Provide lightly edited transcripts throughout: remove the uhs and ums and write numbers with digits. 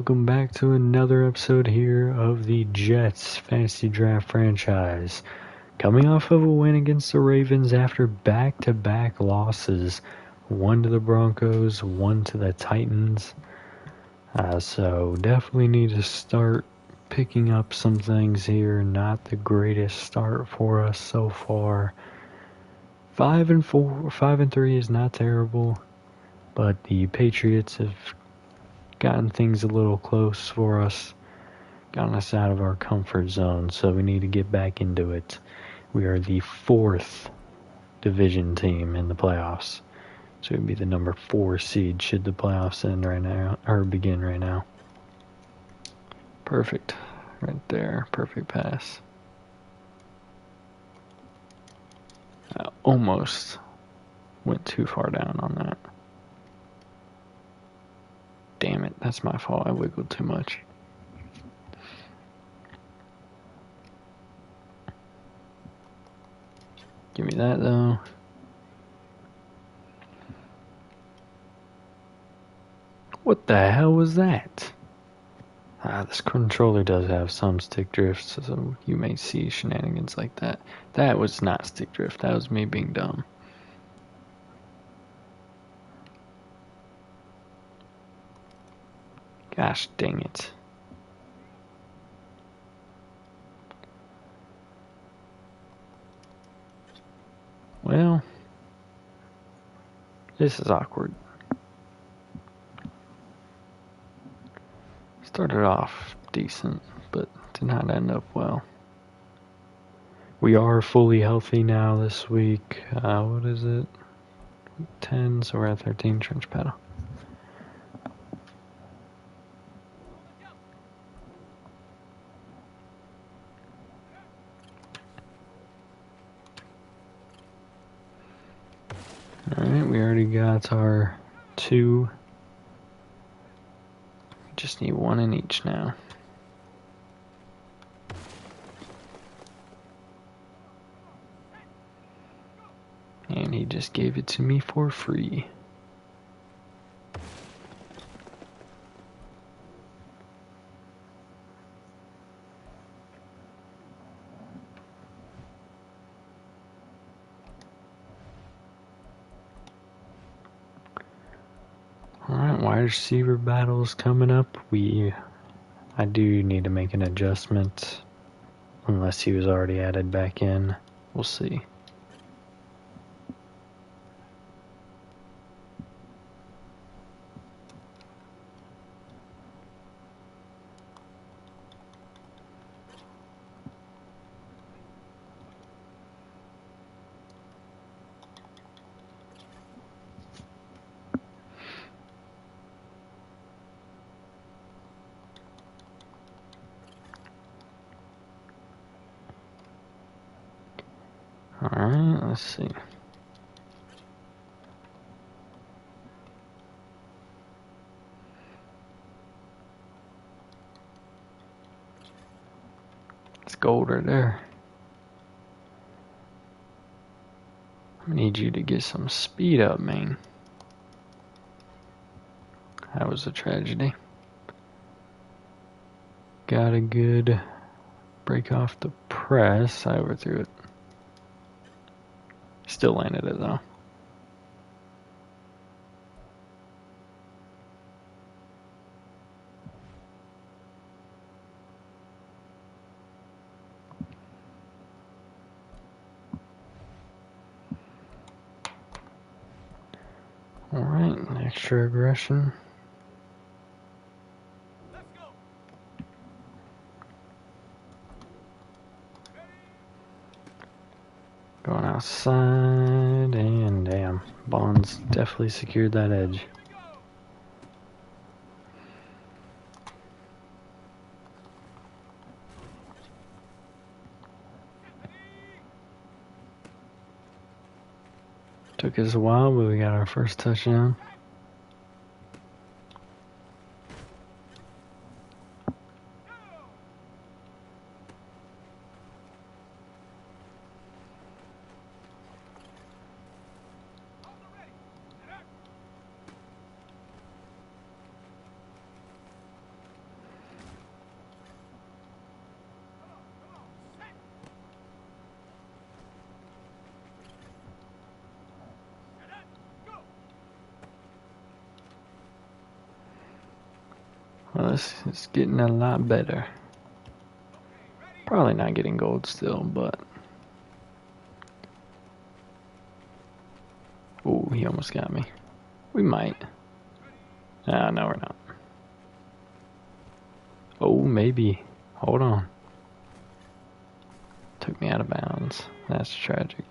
Welcome back to another episode here of the Jets Fantasy Draft franchise. Coming off of a win against the Ravens after back-to-back losses. One to the Broncos, one to the Titans. So definitely need to start picking up some things here. Not the greatest start for us so far. 5-3 is not terrible, but the Patriots have gotten things a little close for us, gotten us out of our comfort zone, so we need to get back into it. We are the 4th division team in the playoffs, so we'd be the number 4 seed should the playoffs end right now, or begin right now. Perfect, right there, perfect pass. I almost went too far down on that. Damn it, that's my fault, I wiggled too much. Give me that though. What the hell was that? This controller does have some stick drift, so you may see shenanigans like that. That was not stick drift, that was me being dumb. Gosh dang it. Well, this is awkward. Started off decent, but did not end up well. We are fully healthy now this week. What is it? Week 10, so we're at 13 trench paddle. Alright, we already got our 2. We just need 1 in each now. And he just gave it to me for free. Alright, wide receiver battles coming up. I do need to make an adjustment. Unless he was already added back in. We'll see. Alright, let's see. It's gold right there. I need you to get some speed up, man. That was a tragedy. Got a good break off the press. I overthrew it. Still landed it though. Alright, extra aggression. Going outside, and damn, Bonds definitely secured that edge. Took us a while, but we got our first touchdown. Well, it's getting a lot better. Probably not getting gold still, but... Oh, he almost got me. We might. Ah, no, we're not. Oh, maybe. Hold on. Took me out of bounds. That's tragic.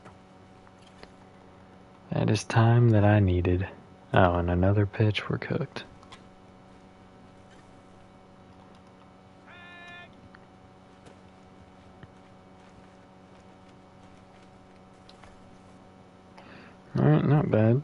That is time that I needed. Oh, and another pitch, we're cooked. Alright, not bad.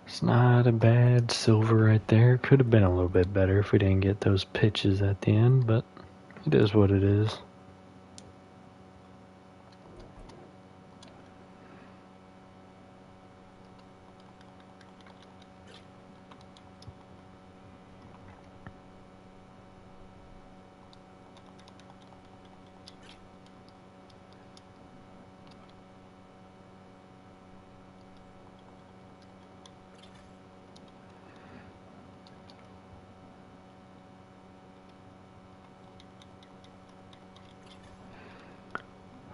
It's not a bad silver right there. Could have been a little bit better if we didn't get those pitches at the end, but it is what it is.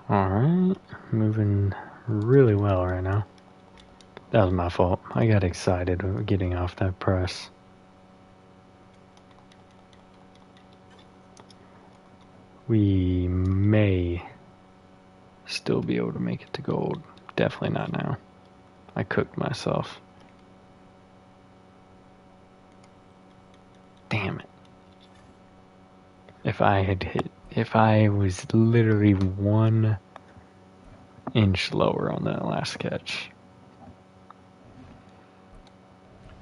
Alright, moving really well right now. That was my fault. I got excited getting off that press. We may still be able to make it to gold. Definitely not now. I cooked myself. Damn it. If I was literally 1 inch lower on that last catch.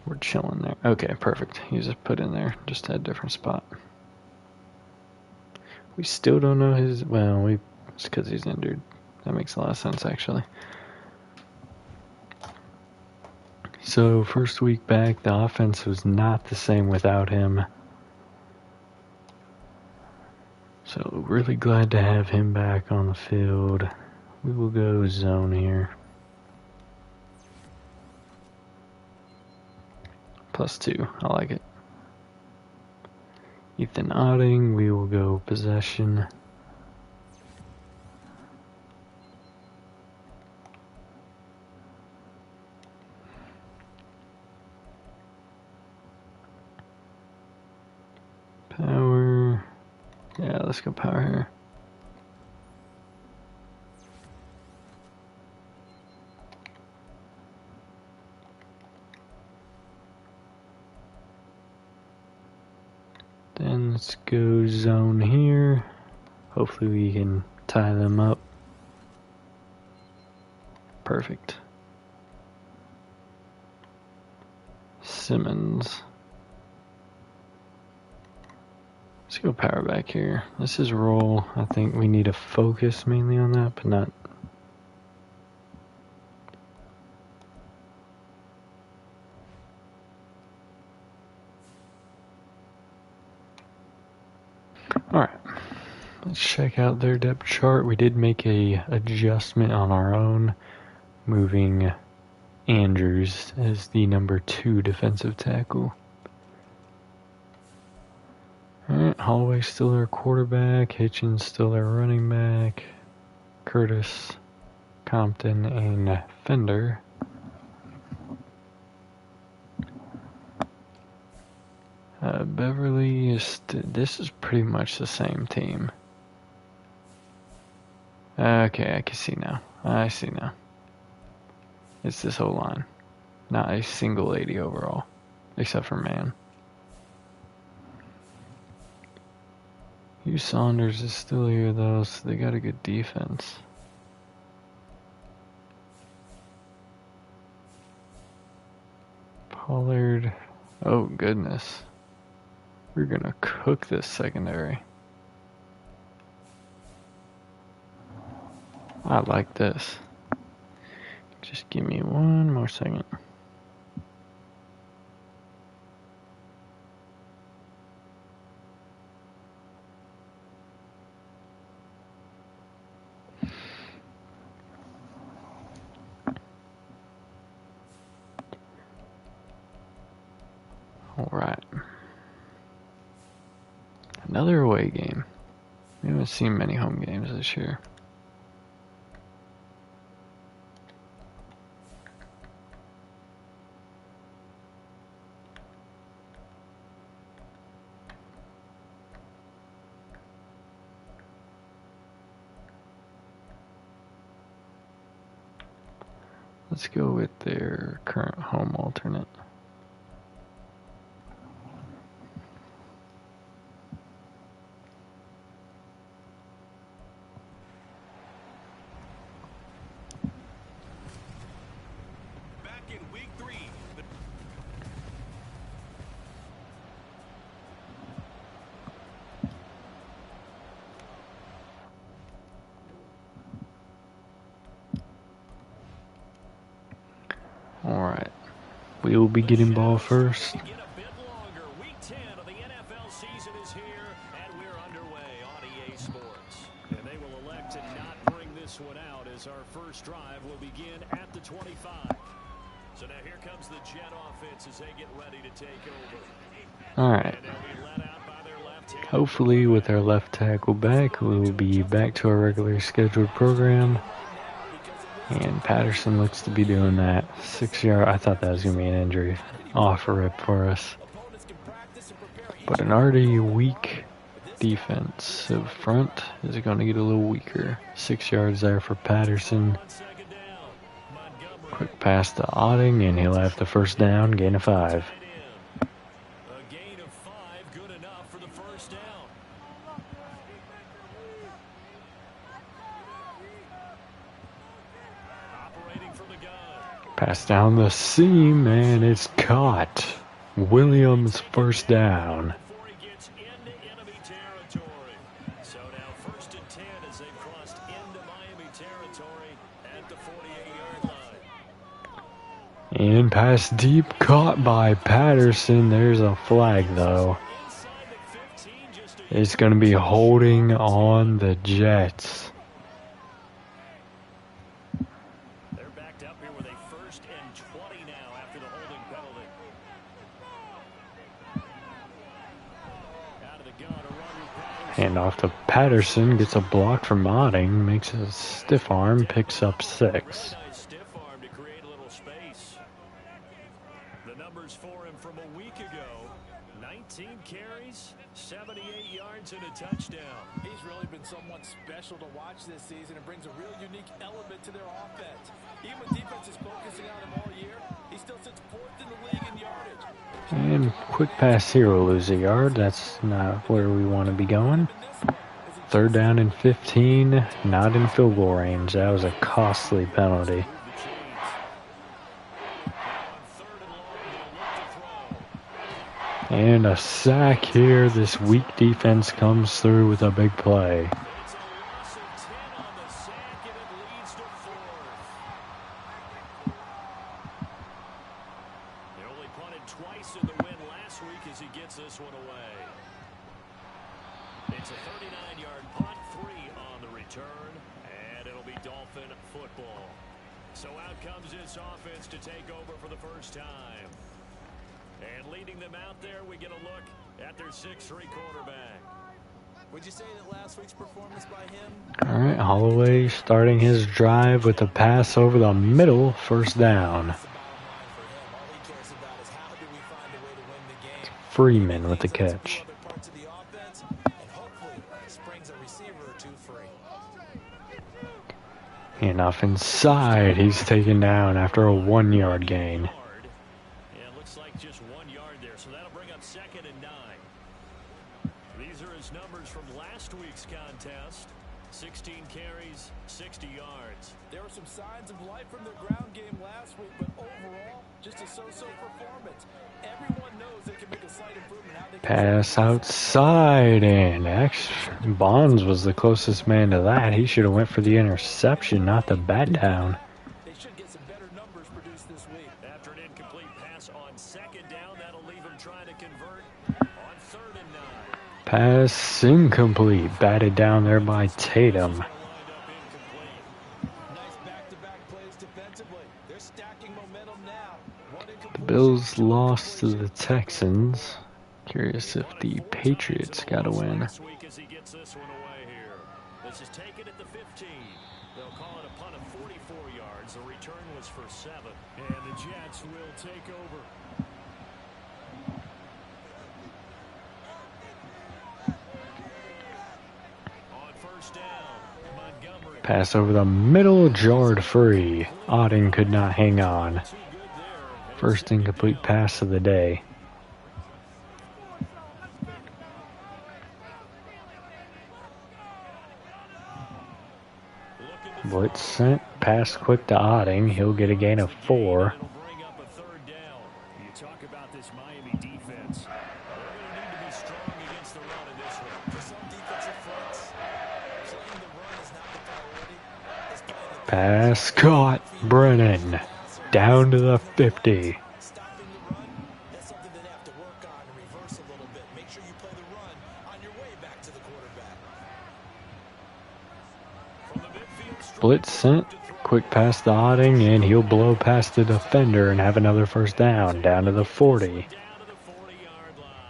We're chilling there. Okay, perfect. He just put in there, just at a different spot. We still don't know his, well, it's because he's injured. That makes a lot of sense, actually. So, first week back, the offense was not the same without him. So, really glad to have him back on the field. We will go zone here. +2, I like it. Ethan Otting, we will go possession. Power. Yeah, let's go power here. Then let's go zone here. Hopefully we can tie them up. Perfect. Simmons. Let's go power back here. This is roll. I think we need to focus mainly on that, but not... Alright. Let's check out their depth chart. We did make a adjustment on our own, moving Andrews as the number 2 defensive tackle. Alright, Holloway's still their quarterback, Hitchens still their running back, Curtis, Compton, and Fender. Beverly is, this is pretty much the same team. Okay, I can see now. I see now. It's this whole line. Not a single 80 overall, except for man. Hugh Saunders is still here though, so they got a good defense. Pollard. Oh goodness. We're gonna cook this secondary. I like this. Just give me 1 more second. Alright. Another away game. We haven't seen many home games this year. Let's go with their current home alternate. Back in week 3. Alright. We will be getting ball first. Week 10 of the NFL season is here, and we're underway on EA Sports. And they will elect to not bring this one out as our first drive will begin at the 25. So now here comes the Jet offense as they get ready to take over. Alright. And they'll be let out by their left hand. Hopefully with our left tackle back, we will be back to our regular scheduled program. And Patterson looks to be doing that. 6-yard. I thought that was going to be an injury off rip for us. But an already weak defensive front is going to get a little weaker. 6 yards there for Patterson. Quick pass to Otting, and he'll have the first down, gain of 5. A gain of 5, good enough for the first down. Operating from the gun. Pass down the seam, and it's caught. Williams first down. Before he gets into enemy territory. So now 1st and 10 as they've crossed into Miami territory at the 48-yard line. And pass deep, caught by Patterson. There's a flag, though. Inside the 15, just a It's going to be holding on the Jets. They're backed up here with a 1st and 20 now after the holding penalty. Out of the gun, a run with Patterson. Hand off to Patterson, gets a block from Otting, makes a stiff arm, picks up 6. Really nice stiff arm to create a little space. The numbers for him from a week ago: 19 carries, 78 yards, and a touchdown. He's really been someone special to watch this season and brings a real unique element to their offense. Even when defense is focusing on him all year, he still sits 4th in the league in yardage. And quick pass here will lose a yard. That's not where we want to be going. 3rd down and 15, not in field goal range. That was a costly penalty. And a sack here. This weak defense comes through with a big play. It's a loss of 10 on the sack, and it leads to 4th. They only punted twice in the win last week as he gets this one away. It's a 39-yard punt, 3 on the return, and it'll be Dolphin football. So out comes this offense to take over for the first time. And leading them out there, we get a look at their 6'3" quarterback. Would you say that last week's performance by him? All right, Holloway starting his drive with a pass over the middle, 1st down. That's the bottom line for him. All he cares about is how do we find a way to win the game. Freeman with the catch. Other parts of the offense, and hopefully springs a receiver or 2 free. And off inside, he's taken down after a 1-yard gain. Yeah, it looks like just 1 yard there, so that'll bring up 2nd and 9. These are his numbers from last week's contest: 16 carries, 60 yards. There were some signs of life from their ground game last week, but overall, just a so-so performance. Everyone knows they can make a slight improvement. How they can Pass outside, and actually, Bonds was the closest man to that. He should have went for the interception, not the bat down. They should get some better numbers produced this week. After an incomplete pass on 2nd down, that'll leave him trying to convert on 3rd and 9. Pass incomplete, batted down there by Tatum. Lined up incomplete. Nice back-to-back plays defensively. They're stacking momentum now. One The incomplete Bills lost to the Texans. Curious if the Patriots got a win. This is taken at the 15. They'll call it a punt of 44 yards. The return was for 7. And the Jets will take over. On first down, Montgomery. Pass over the middle, jarred free. Otting could not hang on. First incomplete pass of the day. Blitz sent, pass quick to Otting. He'll get a gain of 4. It'll bring up a third down. You talk about this Miami defense. They're going to need to be strong against the run in this one. For some defensive fronts, playing the run is not the priority. It's playing the Pass caught. Brennan down to the 50. stopping the run. That's something they have to work on and reverse a little bit. Make sure you play the run on your way back to the quarterback. From the midfield stripe, Blitz sent, quick pass to Otting, and he'll blow past the defender and have another first down, down to the 40. down to the 40-yard line.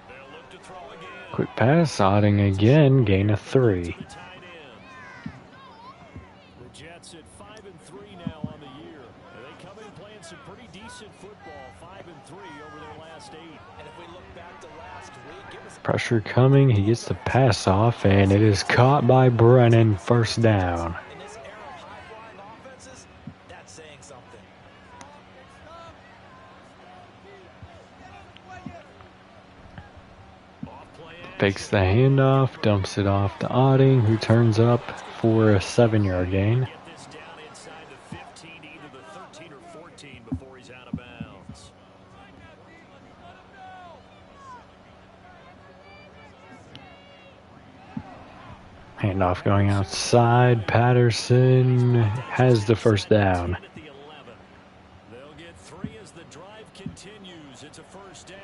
They'll look to throw again. Quick pass, Otting again, gain of 3. The tight end. The Jets at 5-3 now on the year. They come in playing some pretty decent football, 5-3 over their last 8. And if we look back to last week, it was Pressure coming, he gets the pass off, and it is caught by Brennan, first down. in this era of high-flying offenses, that's saying something. Off play action. Fakes the handoff, dumps it off to Otting, who turns up for a 7-yard gain. Get this down inside the 15, either the 13 or 14 before he's out of bounds. Handoff going outside, Patterson has the first down. At the 11. They'll get 3 as the drive continues. It's a first down.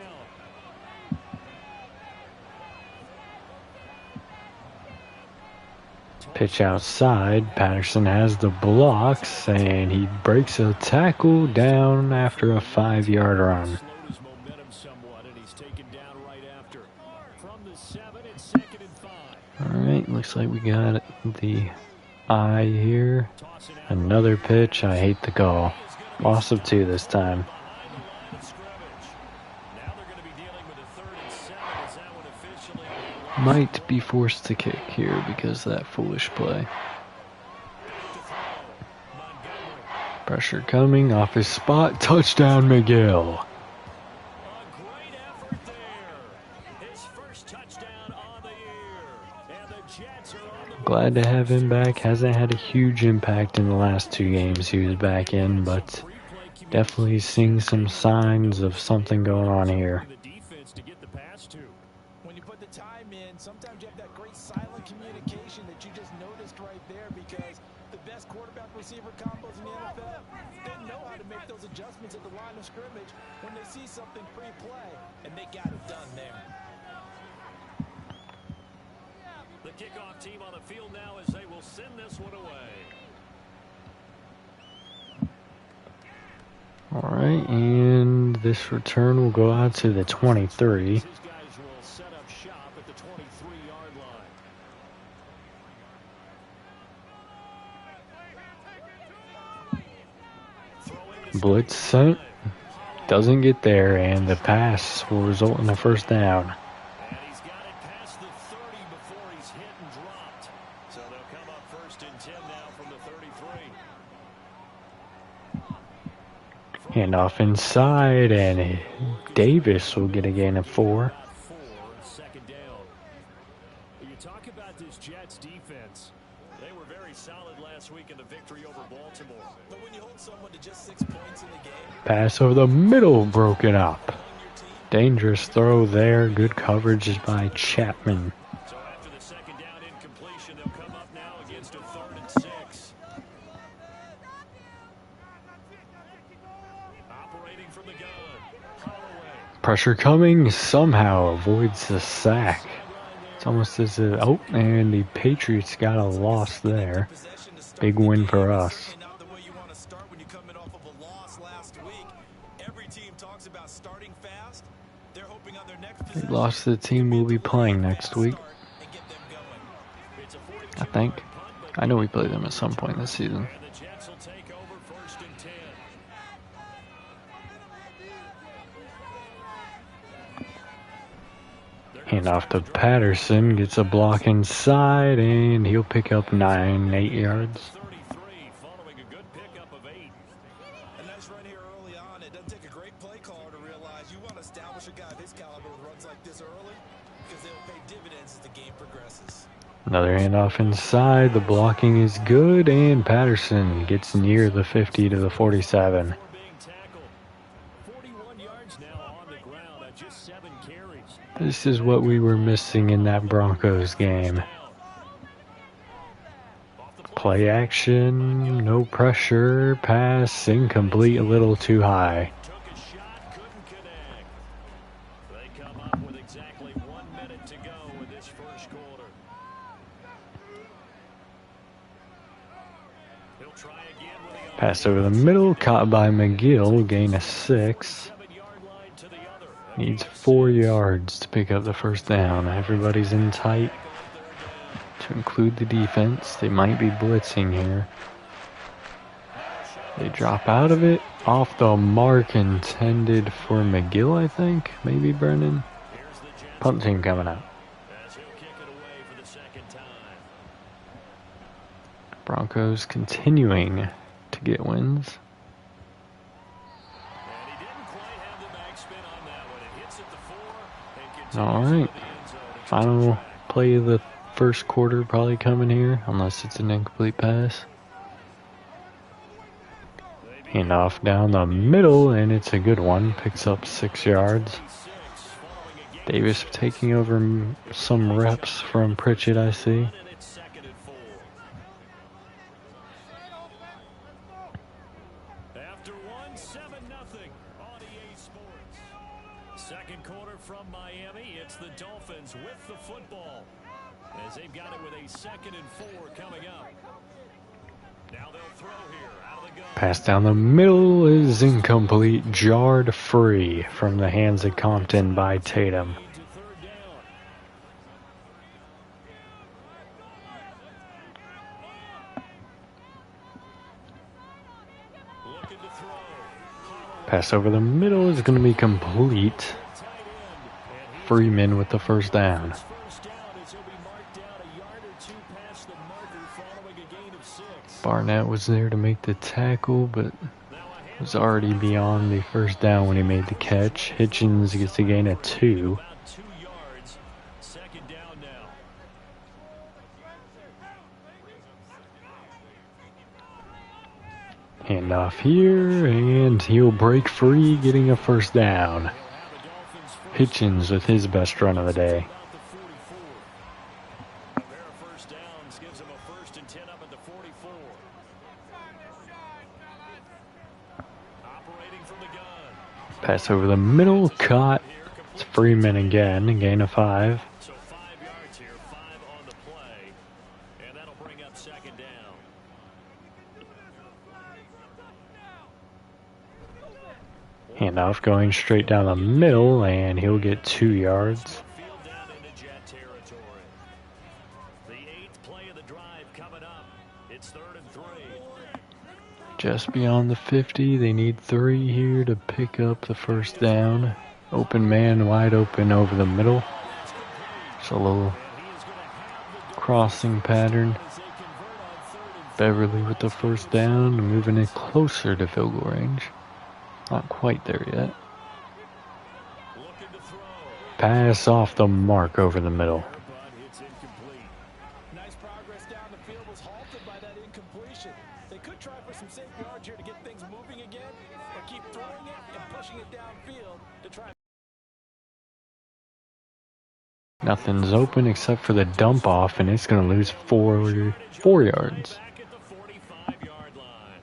Pitch outside, Patterson has the blocks, and he breaks a tackle down after a 5-yard run. Slowed his momentum somewhat, and he's taken down right after. From the 7, it's 2nd and 5. Alright, looks like we got the eye here. Toss it out. Another pitch, I hate the call. Loss of 2 this time. Behind the line of scrimmage. Now they're going to be dealing with a 3rd and 7. Is that one officially? Might be forced to kick here because of that foolish play. Montgomery. Pressure coming, off his spot, touchdown McGill. A great effort there. His first touchdown on the year. And the Jets are on the Glad to have him back. Hasn't had a huge impact in the last 2 games he was back in, but definitely seeing some signs of something going on here. the defense to get the pass to. When you put the time in, sometimes you have that great silent communication that you just noticed right there, because the best quarterback receiver combos in the NFL, they know how to make those adjustments at the line of scrimmage when they see something pre-play, and they got it done there. The kickoff team on the field now as they will send this one away. Alright, and this return will go out to the 23. These guys will set up shop at the 23-yard line. Throwing to Blitz sent, doesn't get there, and the pass will result in a first down. And he's got it past the 30 before he's hit and dropped. So they'll come up 1st and 10 now from the 33. Handoff inside, and Davis will get a gain of 4. 4, 2nd down. You talk about this Jets defense. They were very solid last week in the victory over Baltimore. But when you hold someone to just 6 points in the game, Pass over the middle, broken up. Dangerous throw there. Good coverage by Chapman. So after the 2nd down incompletion, they'll come up now against a 3rd and 6. Operating from the gun. Holloway. Pressure coming, somehow avoids the sack. It's almost as if, oh, and the Patriots got a loss there. Big win for us. They lost to the team we'll be playing next week. I think. I know we play them at some point this season. Hand off to Patterson, gets a block inside, and he'll pick up 8 yards. Following a good pickup of 8. A nice run here early on. It doesn't take a great play caller to realize you want to establish a guy of his caliber with runs like this early because they'll pay dividends as the game progresses. Another handoff inside. The blocking is good, and Patterson gets near the 50 to the 47. 41 yards now on the ground at just 7 carries. This is what we were missing in that Broncos game. Play action, no pressure, pass, incomplete, a little too high. Took a shot, couldn't connect. They come up with exactly 1 minute to go in this first quarter. He'll try again with the Pass over the middle, caught by McGill, gain of 6. 7-yard line to the other. Needs 4 yards to pick up the first down. Everybody's in tight. To include the defense, they might be blitzing here. They drop out of it, off the mark intended for McGill, I think. Maybe Brennan. Punt team coming out. As he'll kick it away for the second time. Broncos continuing to get wins. And he didn't quite have the backspin on that one. It hits at the 4 and continues All into right. the end zone. It's Final play of the first quarter probably coming here, unless it's an incomplete pass. Hand off down the middle, and it's a good one. Picks up 6 yards. Davis taking over some reps from Pritchett, I see. and it's 2nd and 4. After 1, 7-0 on EA Sports. Second quarter from Miami. It's the Dolphins with the football, as they've got it with a 2nd and 4 coming up. Now they'll throw here out of the gun. Pass down the middle is incomplete. Jarred free from the hands of Compton by Tatum. To 3rd down. Looking to throw. Pass over the middle is going to be complete. Tight end. And Freeman with the first down. his first down as he'll be marked down a yard or 2 past the marker following a gain of 6. Barnett was there to make the tackle, but Now a hand was already beyond the first down when he made the catch. Hitchens gets a gain of 2. about 2 yards. 2nd down now. Hand off here, and he'll break free, getting a first down. The Dolphins first Hitchens with his best run of the day. about the 44. A pair of first downs gives him a 1st and 10 up at the 44. Operating from the gun. Pass over the middle, caught. It's Freeman again, a gain of 5. So 5 yards here, 5 on the play. And that'll bring up 2nd down. Handoff going straight down the middle, and he'll get 2 yards. Field down into Jet territory. The 8th play of the drive coming up. It's 3rd and 3. Just beyond the 50, they need 3 here to pick up the first down. Open man, wide open over the middle. It's a little crossing pattern. Beverly with the first down, moving it closer to field goal range. Not quite there yet. Looking to throw. Pass off the mark over the middle. But it's incomplete. Nice progress down the field was halted by that incompletion. They could try for some safe yards here to get things moving again, or keep throwing it and pushing it downfield to try. Nothing's open except for the dump off, and it's going to lose 4 yards. Back at the 45-yard line.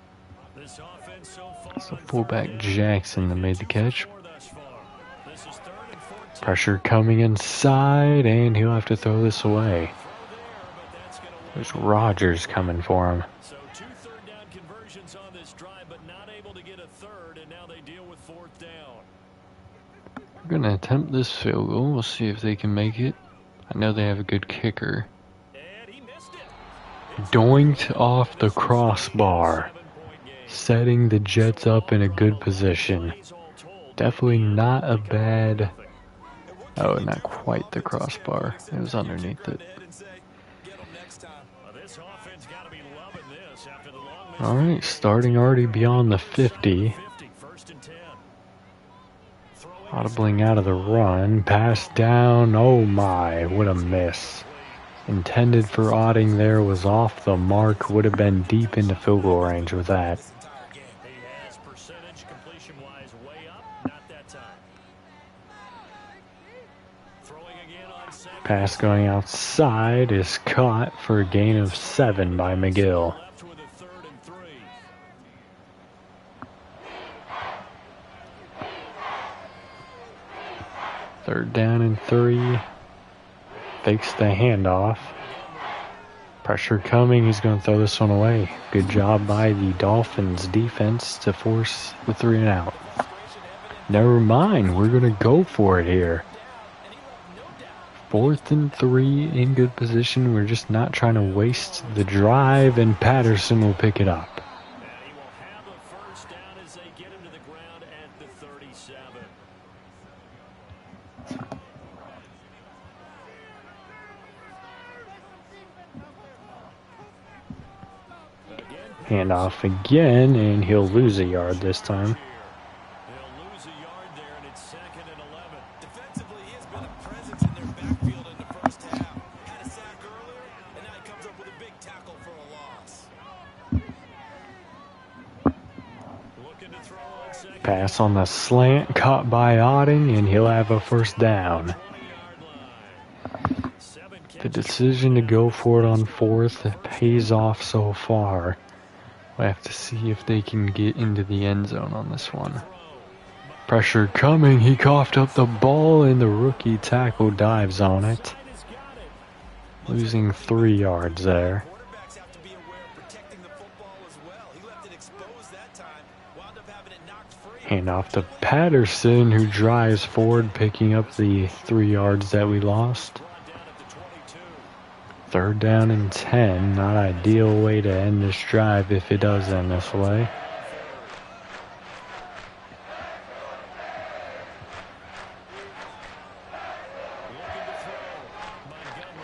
This offense so far It's the on fullback 3rd Jackson that made the catch. down thus far. This is 3rd and Pressure coming inside, and he'll have to throw this away. There's Rodgers coming for him. So 2 third-down conversions on this drive, but not able to get a third, and now they deal with 4th down. We're going to attempt this field goal. We'll see if they can make it. I know they have a good kicker. And he missed it. Doinked off the crossbar, setting the Jets up in a good position. Definitely not a bad... Oh, not quite the crossbar. It was underneath it. Alright, starting already beyond the 50. Audibling out of the run. Pass down. Oh my, what a miss. Intended for Otting there, was off the mark. Would have been deep into field goal range with that. Pass going outside is caught for a gain of 7 by McGill. Third down and 3. Fakes the handoff. Pressure coming. He's going to throw this one away. Good job by the Dolphins defense to force the 3 and out. Never mind. We're going to go for it here. 4th and 3 in good position. We're just not trying to waste the drive, and Patterson will pick it up. And he will have a first down as they get him to the ground at the 37. Handoff again, and he'll lose a yard this time. They'll lose a yard there, and it's 2nd and 11. Defensively, he has been a presence in their backfield in the first half. Had a sack earlier, and now he comes up with a big tackle for a loss. Looking to throw on 2nd. Pass on the slant, caught by Otting, and he'll have a first down. The decision to go for it on 4th pays off so far. We have to see if they can get into the end zone on this one. Pressure coming. He coughed up the ball, and the rookie tackle dives on it. Losing 3 yards there. Quarterbacks have to be aware of protecting the football as well. He left it exposed that time, wound up having it knocked free. Hand off to Patterson, who drives forward, picking up the 3 yards that we lost. 3rd down and 10. Not ideal way to end this drive if it does end this way.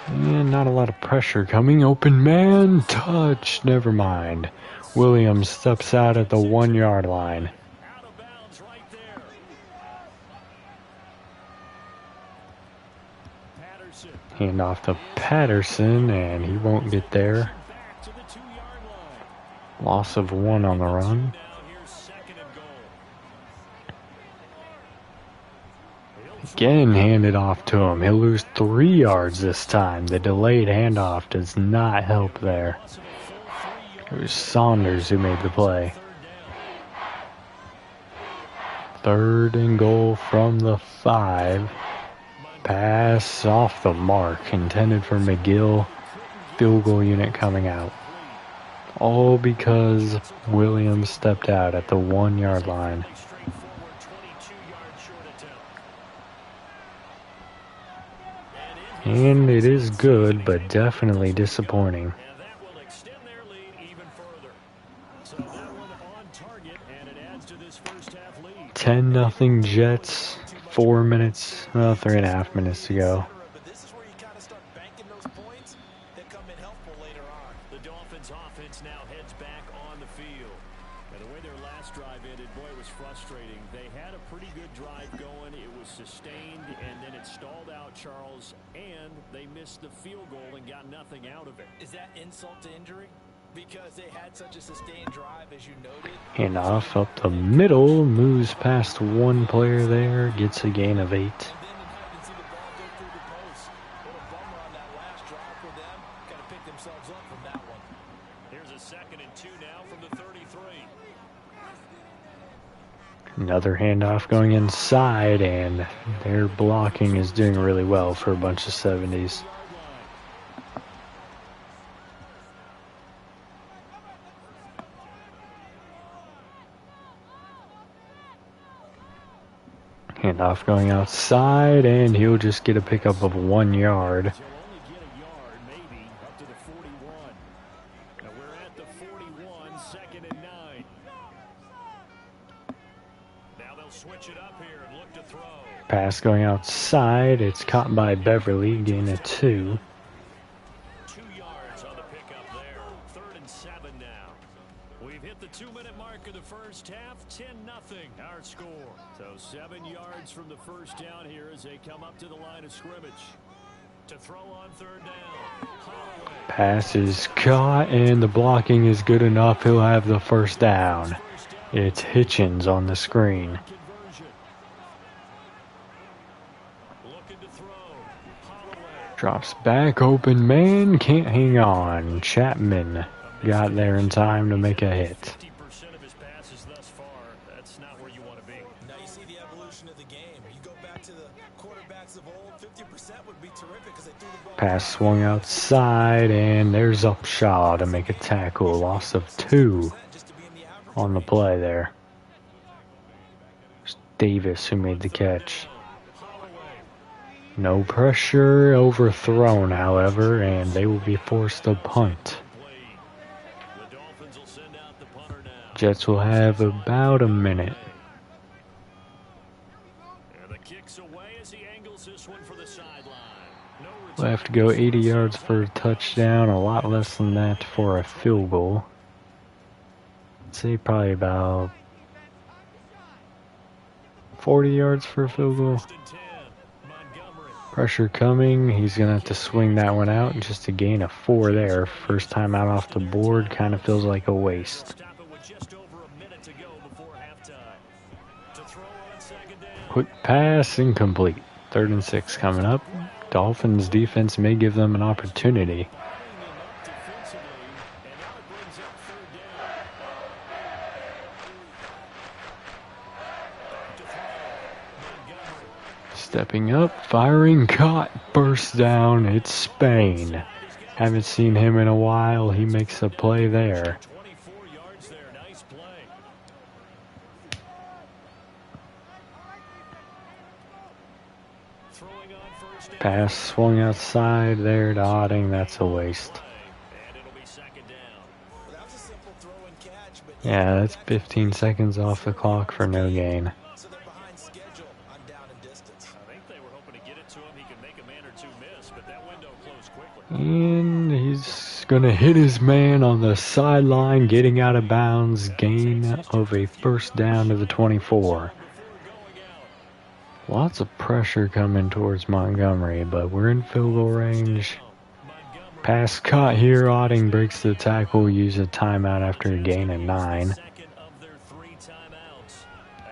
And not a lot of pressure coming. Open man. Touch. Never mind. Williams steps out at the 1 yard line. Out of bounds right there. Patterson. Hand off to Patterson, and he won't get there. Back to the 2-yard line. Loss of 1 on the run. Now here's 2nd and goal. Again handed off to him. He'll lose 3 yards this time. The delayed handoff does not help there. It was Saunders who made the play. 3rd and goal from the 5. Pass off the mark. Intended for McGill. Field goal unit coming out. All because Williams stepped out at the 1 yard line. Straightforward 22-yard short attempt. And it is good, but definitely disappointing. And that will extend their lead even further. So that one on target, and it adds to this first half lead. 10-0 Jets. 4 minutes, well, 3.5 minutes to go. But this is where you kind of start banking those points that come in helpful later on. The Dolphins offense now heads back on the field. And the way their last drive ended, boy, it was frustrating. They had a pretty good drive going. It was sustained, and then it stalled out, Charles, and they missed the field goal and got nothing out of it. Is that insult to injury? Because they had such a sustained drive, as you noted. Hand off up the middle, moves past one player there, gets a gain of 8. And then to not even see the ball go through the post. What a bummer on that last drive for them. Got to pick themselves up from that one. Here's a 2nd and 2 now from the 33. Another handoff going inside, and their blocking is doing really well for a bunch of 70s. Handoff going outside, and he'll just get a pickup of 1 yard. He'll only get a yard, maybe, up to the 41. Now we're at the 41, 2nd and 9. Now they'll switch it up here and look to throw. Pass going outside. It's caught by Beverly, gain of 2. 2 yards on the pickup there. 3rd and 7 now. We've hit the 2-minute mark of the first half. 10-0 our score. So 7 yards from the first down here as they come up to the line of scrimmage. To throw on 3rd down. Holloway. Pass is caught, and the blocking is good enough. He'll have the first down. It's Hitchens on the screen. Conversion. Looking to throw. Holloway. Drops back, open man, can't hang on. Chapman got there in time to make a hit. 50% of his passes thus far. That's not where you want to be. Now you see the evolution of the game. You go back to the quarterbacks of old, 50% would be terrific because they threw the ball. Pass swung outside, and there's Upshaw to make a tackle. Loss of 2 Just to be in the average. on the play there. It's Davis who made the catch. No pressure, overthrown, however, and they will be forced to punt. The Dolphins will send out the punter now. Jets will have about a minute. And the kick's away as he angles this one for the sideline. No We'll have to go 80 yards for a touchdown, a lot less than that for a field goal. I'd say probably about 40 yards for a field goal. 1st and 10. Montgomery. Pressure coming. He's going to have to swing that one out. Just a gain of 4 there. First time out off the board. Kind of feels like a waste. Stop it with just over a minute to go before halftime. To throw on 2nd down. Quick pass, incomplete. 3rd and 6 coming up. Dolphins defense may give them an opportunity. Defensively, and now it brings up 3rd down. To throw. Montgomery. Stepping up, firing, caught, burst down. It's Spain. Haven't seen him in a while. He makes a play there. 24 yards there. Nice play. Throwing on 1st down. Pass swung outside there to Otting. That's a waste. And it'll be 2nd down. Well, that was a simple throw and catch, but Yeah, that's 15 seconds off the clock for no gain. so they're behind schedule on down and distance. I think they were hoping to get it to him. He could make a man or two miss, but that window closed quickly. And he's going to hit his man on the sideline, getting out of bounds. Gain of a first down to the 24. Lots of pressure coming towards Montgomery, but we're in field goal range. Pass caught here. Otting breaks the tackle, use a timeout after a gain of 9. Second of their 3 timeouts.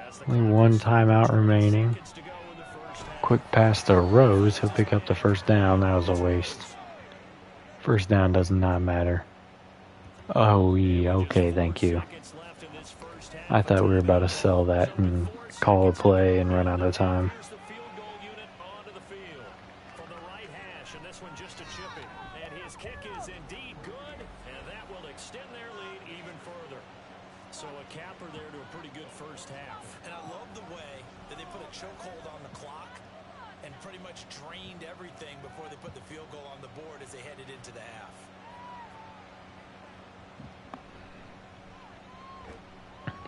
As the Only 1 timeout remaining. gets to go in the first half. Quick pass to Rose. He'll pick up the first down. That was a waste. First down does not matter. Oh, okay, thank you. Seconds left in this first half. I thought we were about to sell that and call a play and run out of time. Here's the field goal unit onto the field. From the right hash, and this one just a chipping. And his kick is indeed good, and that will extend their lead even further. So a capper there to a pretty good first half. And I love the way that they put a chokehold on the clock and pretty much drained everything before they put the field goal on the board as they headed into the half.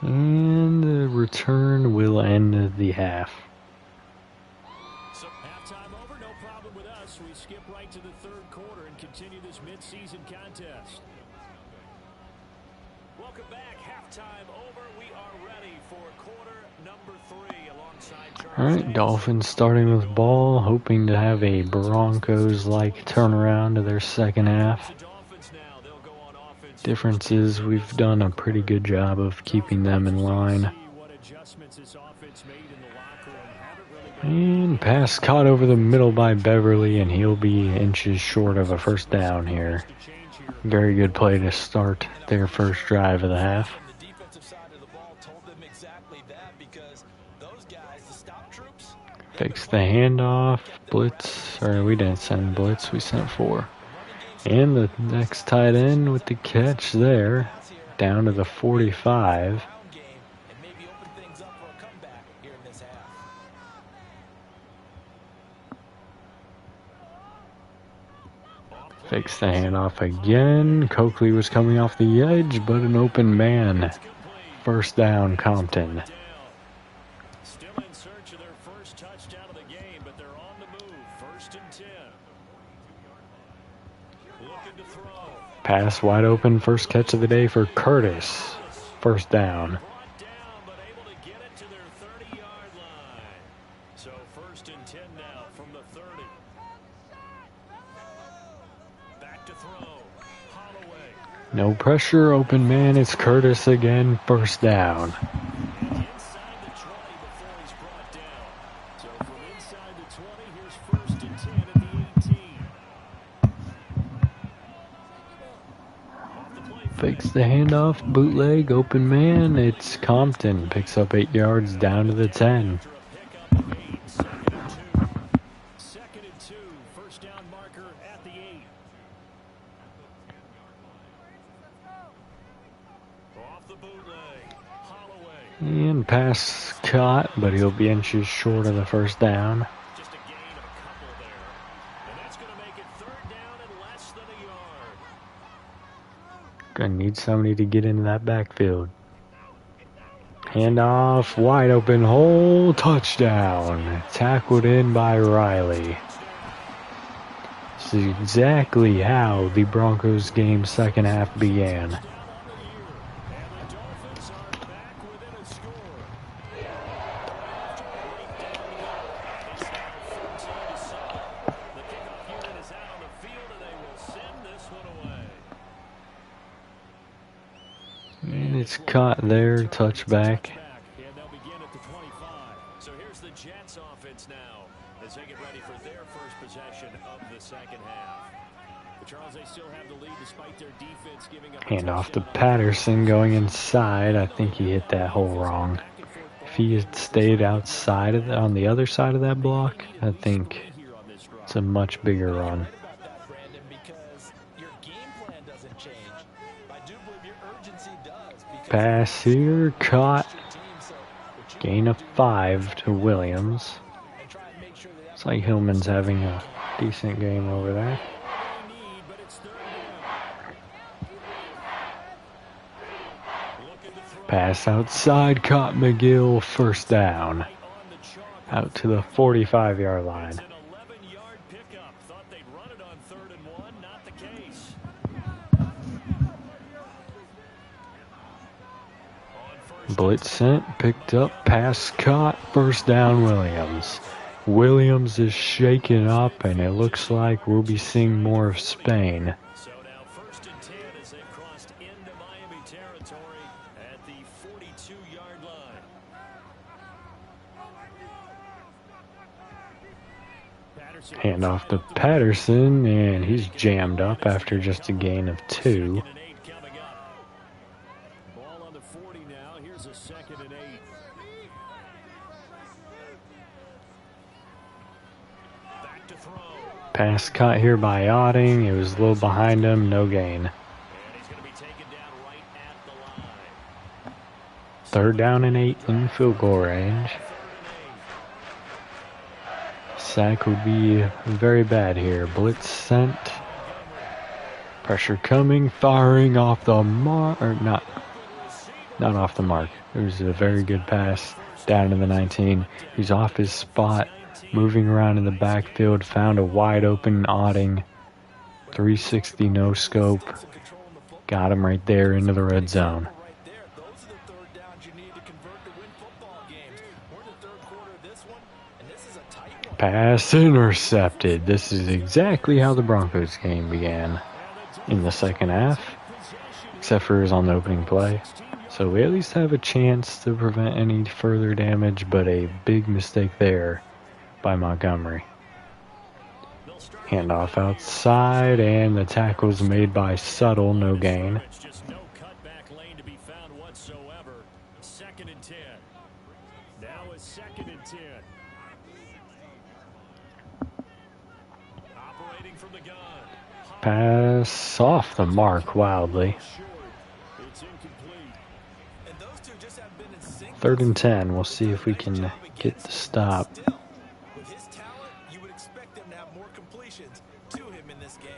And the return will end the half. So halftime over, no problem with us. We skip right to the 3rd quarter and continue this midseason contest. Welcome back. Halftime over. We are ready for quarter number 3 alongside Charles Alright, Davis. Dolphins starting with ball, hoping to have a Broncos-like turnaround to their second half. The Dolphins now, they'll go on offense. Difference is we've done a pretty good job of keeping them in line. See what adjustments this offense made in the locker room. Haven't really been And pass caught over the middle by Beverly, and he'll be inches short of a first down here. to change here. Very good play to start their first drive of the half. And the defensive side of the ball told them exactly that because Fakes the handoff. Blitz. Or we didn't send blitz. We sent 4. And the next tight end with the catch there. Down to the 45. Fakes the handoff again. Coakley was coming off the edge, but an open man. First down, Compton. Still in search of their first touchdown of the game, but they're on the move. 1st and 10. Looking to throw. Pass wide open. First catch of the day for Curtis. First down. Brought down, but able to get it to their 30-yard line. So 1st and 10 now from the 30. Back to throw. Holloway. No pressure. Open man. It's Curtis again. First down. Inside the 20 before he's brought down. So from inside the 20, here's 1st and 10 at the 18. Off the play fake. Fakes the handoff. Bootleg. Open man. It's Compton. Picks up 8 yards down to the 10. After a pickup of 8, 2nd and 2. First down marker at the 8. Off the bootleg. Holloway. And pass caught, but he'll be inches short of the first down. Just a gain of a couple there. And that's going to make it 3rd down and less than a yard. Gonna need somebody to get into that backfield. Handoff, wide open hole, touchdown. Tackled in by Riley. This is exactly how the Broncos game second half began. And the Dolphins are back within a score. After a great day, they start 14-7. The kickoff unit is out on the field, and they will send this one away. And it's caught there, touchback. And they'll begin at the 25. So here's the Jets offense now as they get ready for their first possession of the second half. But Charles, they still have the lead despite their defense giving up a Handoff to touchdown. Patterson going inside. I think he hit that hole wrong. If he had stayed outside of on the other side of that block, I think Here on this drive. it's a much bigger run. About that, Brandon, because your game plan doesn't change. I do believe your urgency does. Because Pass here, caught. team, so what you Gain of 5 to Williams. and try and make sure that Looks like Hillman's having a decent game over there. They need, but it's 3rd down. Looking to throw. Pass outside, caught McGill, first down. On the chalk. Out to the 45-yard line. It's an 11-yard pickup. Thought they'd run it on 3rd and 1. Not the case. On first Blitz sent, picked up, pass caught, first down Williams. Williams is shaken up, and it looks like we'll be seeing more of Spain. So now 1st and 10 as they've crossed into Miami territory at the 42-yard line. Patterson Handoff to Patterson, and he's jammed up after just a gain of 2. 2nd and 8 coming up. Ball on the 40 now. Here's a 2nd and 8. Back to throw. Pass caught here by Otting. It was a little behind him, no gain. And he's going to be taken down right at the line. 3rd down and 8 in field goal range. 3rd and 8. Sack would be very bad here. Blitz sent. Pressure coming, firing off the mark, or not off the mark. It was a very good pass down to the 19. He's off his spot, moving around in the backfield, found a wide open Otting. 360 no scope. Got him right there into the red zone. right there. Those are the 3rd downs you need to convert to win football games. We're in the 3rd quarter of this one, and this is a tight one. Pass intercepted. This is exactly how the Broncos game began in the second half, except for his on the opening play. So we at least have a chance to prevent any further damage, but a big mistake there by Montgomery. Handoff outside, and the tackle's made by Suttle, no gain. It's just no cutback lane to be found whatsoever. 2nd and 10. Now it's 2nd and 10. Pass off the mark wildly. And those two just haven't been in sync. 3rd and 10. We'll see if we can get the stop. With his talent, you would expect them to have more completions to him in this game.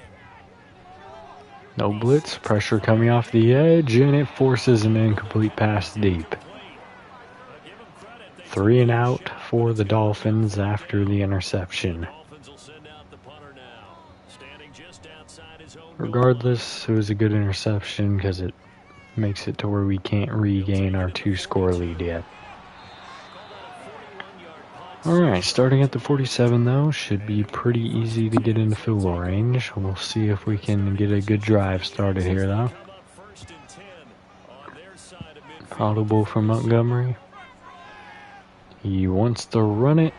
No blitz, pressure coming off the edge, and it forces an incomplete pass deep. 3 and out for the Dolphins after the interception. Regardless, it was a good interception because it makes it to where we can't regain our 2-score lead yet. Alright, starting at the 47 though, should be pretty easy to get into field goal range. We'll see if we can get a good drive started here though. Audible from Montgomery. He wants to run it.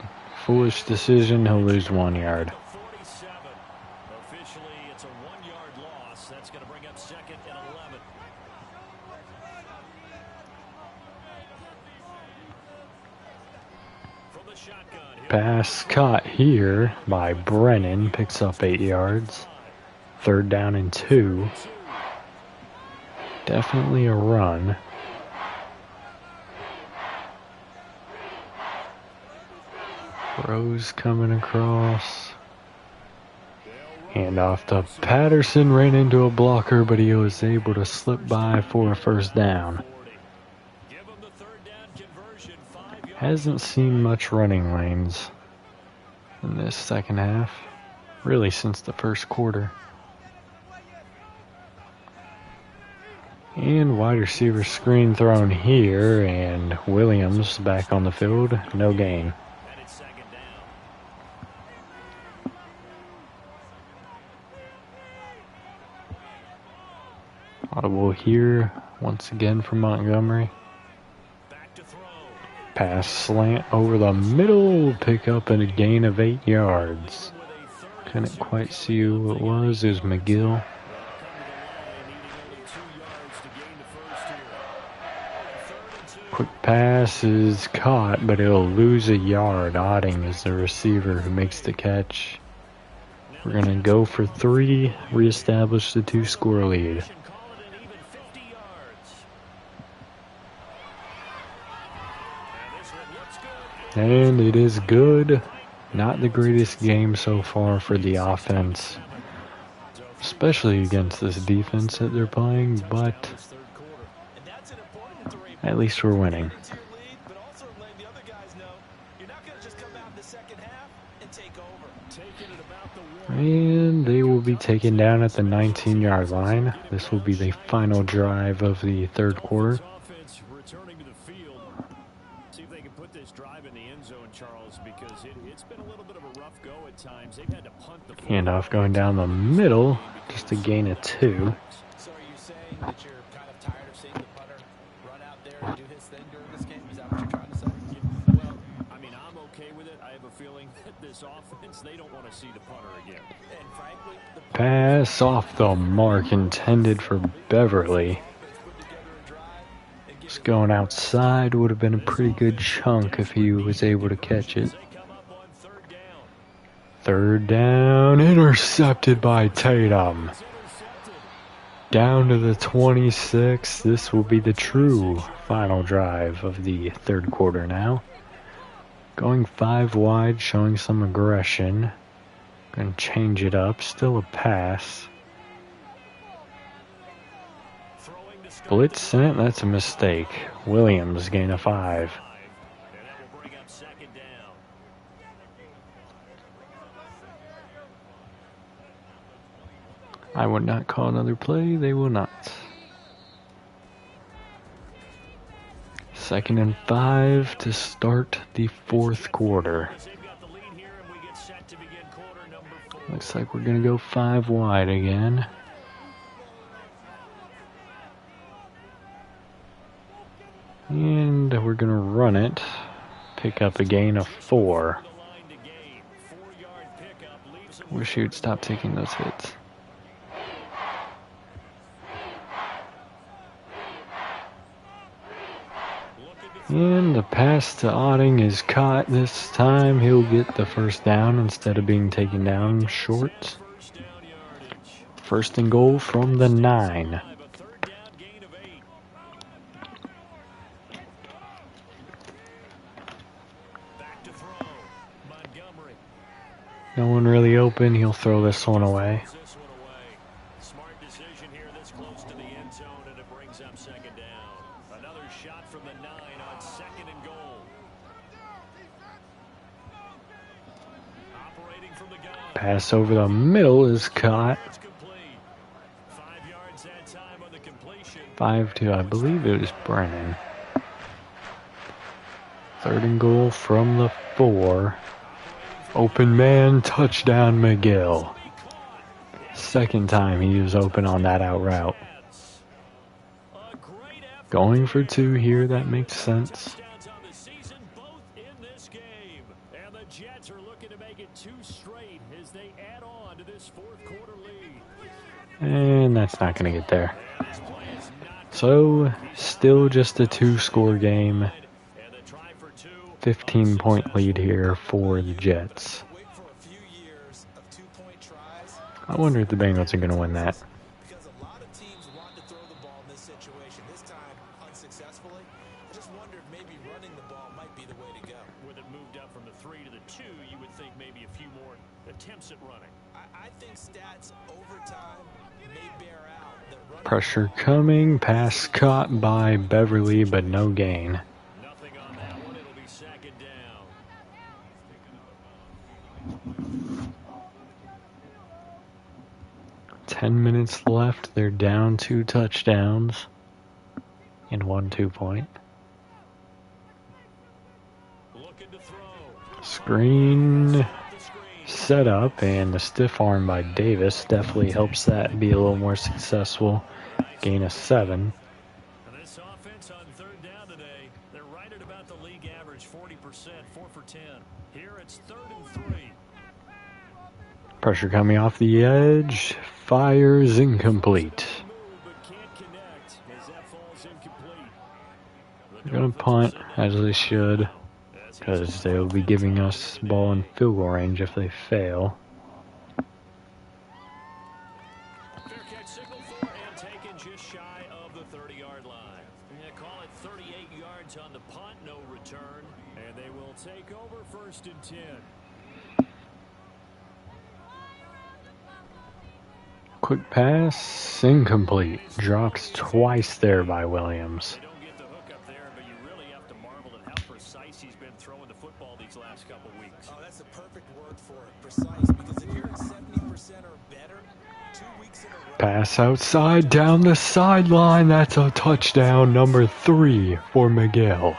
Foolish decision, he'll lose 1 yard. Pass caught here by Brennan, picks up 8 yards. 3rd down and 2. Definitely a run. Rose coming across. Hand off to Patterson, ran into a blocker, but he was able to slip by for a 1st down. Hasn't seen much running lanes in this second half, really since the 1st quarter. And wide receiver screen thrown here, and Williams back on the field, no gain. Audible here, once again from Montgomery. Pass slant over the middle, pick up and a gain of 8 yards. Couldn't quite see who it was. It was McGill. Quick pass is caught, but it'll lose a yard. Otting is the receiver who makes the catch. We're going to go for 3, reestablish the 2-score lead. And it is good. Not the greatest game so far for the offense, especially against this defense that they're playing, but at least we're winning. And they will be taken down at the 19-yard line. This will be the final drive of the 3rd quarter. Handoff going down the middle, just a gain of 2. So are you saying that you're kind of tired of seeing the punter run out there and do his thing during this game? Is that what you're trying to say? Well, I mean, I'm okay with it. I have a feeling that this offense, they don't want to see the punter again. And frankly, the Pass off the mark, intended for Beverly. Just going outside would have been a pretty good chunk if he was able to catch it. 3rd down, intercepted by Tatum. Down to the 26. This will be the true final drive of the 3rd quarter now. Going 5 wide, showing some aggression. Going to change it up. Still a pass. Blitz sent. That's a mistake. Williams gain a 5. I would not call another play. They will not. 2nd and 5 to start the 4th quarter. Looks like we're going to go 5 wide again. And we're going to run it. Pick up a gain of 4. Wish he would stop taking those hits. And the pass to Otting is caught this time. He'll get the 1st down instead of being taken down short. First and goal from the 9. A third down gain of 8. Back to throw. Montgomery. No one really open. He'll throw this one away. This one away. Smart decision here this close to the end zone, and it brings up second down. Another shot from the 9 on second and goal. Operating from the gun. Pass over the middle is caught. It's complete. 5 yards that time on the completion. 5-2. I believe it was Brennan. Third and goal from the 4. Open man, touchdown McGill. Second time he was open on that out route. Going for 2 here, that makes sense. On the season, both in this game. And the Jets are looking to make it 2 straight as they add on to this fourth quarter lead. And that's not going to get there. So, still just a 2-score game. And the try for 2. 15-point lead here for the Jets. Wait for a few years of 2-point tries. I wonder if the Bengals are going to win that. Because a lot of teams want to throw the ball in this situation. This time, unsuccessfully. I just wonder if maybe running the ball might be the way to go. With it moved up from the 3 to the 2, you would think maybe a few more attempts at running. I think stats over time may bear out that running Pressure coming. Pass caught by Beverly, but no gain. Nothing on that one. It'll be second down. 10 minutes left. They're down 2 touchdowns and 1 2-point. Looking to throw. Screen Off the screen. set up, and the stiff arm by Davis definitely helps that be a little more successful. Gain of 7. This offense on third down today, they're right at about the league average, 40%, 4 for 10. Here it's 3rd and 3. Pressure coming off the edge. Fires incomplete. Move, but can't connect as that falls incomplete. They're going to punt, as they should, because they will be giving us ball in field goal range if they fail. Fair catch signal for and taken just shy of the 30-yard line. Yeah, call it 38 yards on the punt, no return, and they will take over 1st and 10. Quick pass, incomplete. Dropped twice there by Williams. They don't get the hook up there, but you really have to marvel at how precise he's been throwing the football these last couple weeks. Oh, that's the perfect word for it. Precise. Because if you're at 70% or better, 2 weeks in a row. Pass outside, down the sideline. That's a touchdown, number 3 for McGill.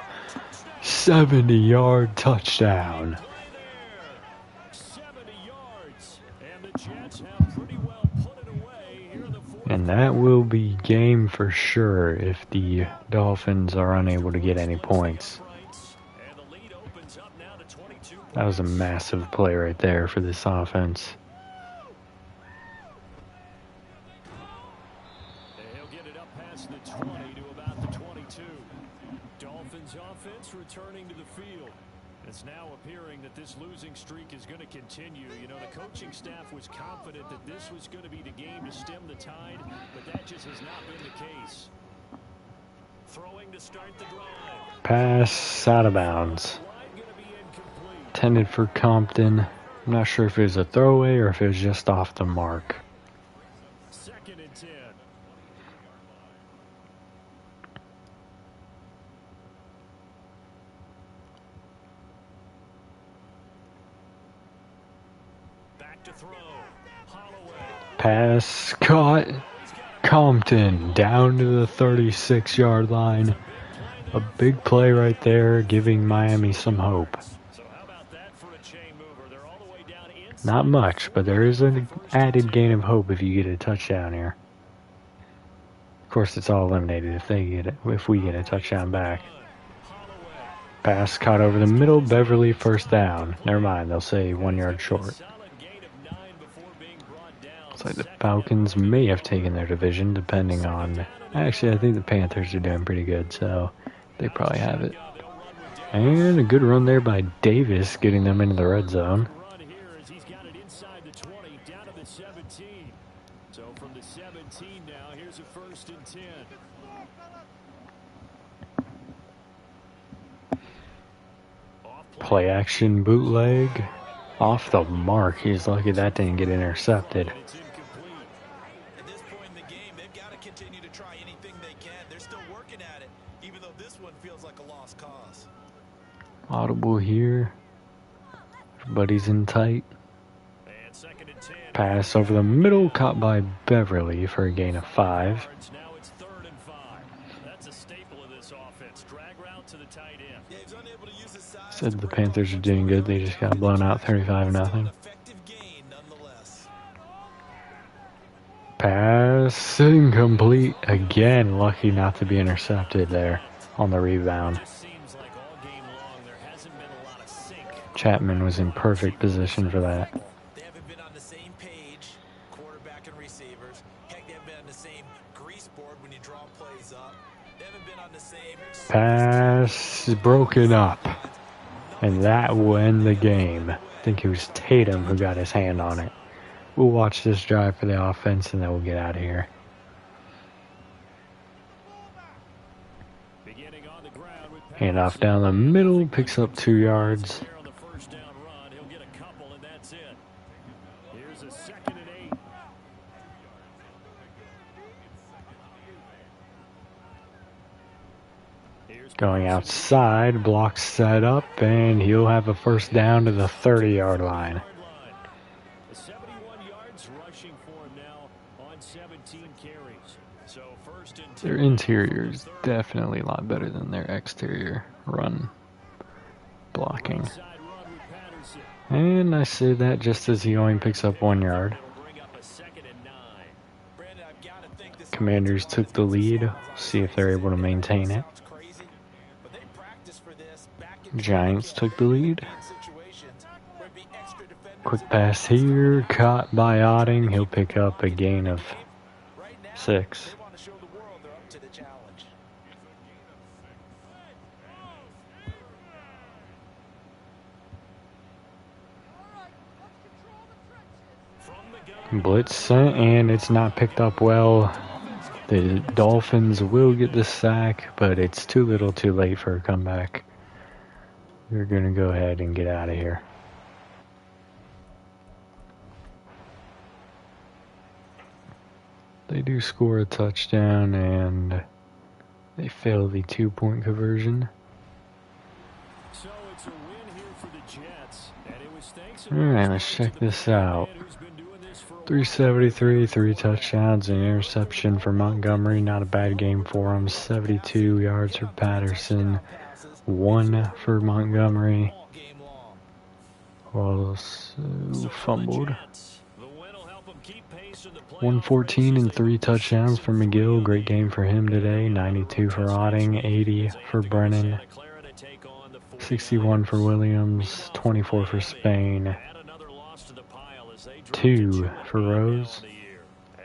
70-yard touchdown. Play there. 70 yards. And the Jets have pretty well put it away here in the fourth. And that will be game for sure if the Dolphins are unable to get any points. And the lead opens up now to 22 points. That was a massive play right there for this offense. He'll get it up past the 20 to about the 22. Dolphins offense returning to the field. It's now appearing that this losing streak is going to continue. You know, the coaching staff was confident that this was going to be the game to stem the tide, but that just has not been the case. Throwing to start the drive. Pass out of bounds. Line going to be incomplete. Intended for Compton. I'm not sure if it was a throwaway or if it was just off the mark. 2nd and 10. Back to throw. Holloway. Pass caught. Compton down to the 36-yard line. A big play right there, giving Miami some hope. So how about that for a chain mover? They're all the way down inside. Not much, but there is an added gain of hope if you get a touchdown here. Of course, it's all eliminated if we get a touchdown back. Holloway. Pass caught over the middle. Beverly first down. Never mind, they'll say 1 yard short. Solid gain of 9 before being brought down. Looks like the Falcons may have taken their division, depending on... Actually, I think the Panthers are doing pretty good, so they probably have it. And a good run there by Davis, getting them into the red zone. Run here as he's got it inside the 20, down to the 17. So for Play action bootleg. Off the mark. He's lucky that didn't get intercepted. It's incomplete. At this point in the game, they've got to continue to try anything they can. They're still working at it, even though this one feels like a lost cause. Audible here. Everybody's in tight. And 2nd and 10. Pass over the middle, caught by Beverly for a gain of 5. Now it's 3rd and 5. That's a staple of this offense. Drag route to the tight end. Yeah, he's unable to use his size Said to the bring Panthers are up doing good. They just got blown out 35-0. an effective gain nonetheless. Pass incomplete again. Lucky not to be intercepted there on the rebound. Just seems like all game long there hasn't been a lot of sync. Chapman was in perfect position for that. They haven't been on the same page, quarterback and receivers. Heck, they haven't been on the same grease board when you draw plays up. They haven't been on the same Pass broken up. And that will end the game. I think it was Tatum who got his hand on it. We'll watch this drive for the offense and then we'll get out of here. Beginning on the ground with Hand off down the middle, picks up 2 yards. there on the first down run. He'll get a couple, and that's it. Here's a 2nd and 8. Here's Going outside, blocks set up, and he'll have a first down to the 30-yard line. 71 yards rushing for him now on 17 carries. So 1st and 10. Their interior is definitely a lot better than their exterior run blocking. Side run with Patterson. And I say that just as he only picks up 1 yard. He'll bring up a 2nd and 9. Brandon, I've got to think this Commanders took the lead. See if they're able to maintain it. sounds crazy, but they practiced for this back in Giants took the lead. situations where it'd be extra defenders. Quick pass here, caught by Otting. He'll pick up a gain of Right now, 6. they want to show the world they're up to the challenge. From the gun. Blitz sent, and it's not picked up well. The Dolphins will get the sack, but it's too little too late for a comeback. We're going to go ahead and get out of here. They do score a touchdown, and they fail the 2-point conversion. So it's a win here for the Jets. And it was thanks All right, let's check this out. who's been doing this for a 373, 3 touchdowns, and interception for Montgomery. Not a bad game for him. 72 yards for Patterson. 1 for Montgomery. All game long. Also fumbled. The win will help them keep pace in the playoff 114 race as and they 3 move touchdowns for McGill. Great game for him today. 92 for Otting. 80 for Brennan. Santa Clara to take on the 61 for Williams. 24 for Spain. Add another loss to the pile as they drop 2 to 2 for right now Rose. in the year.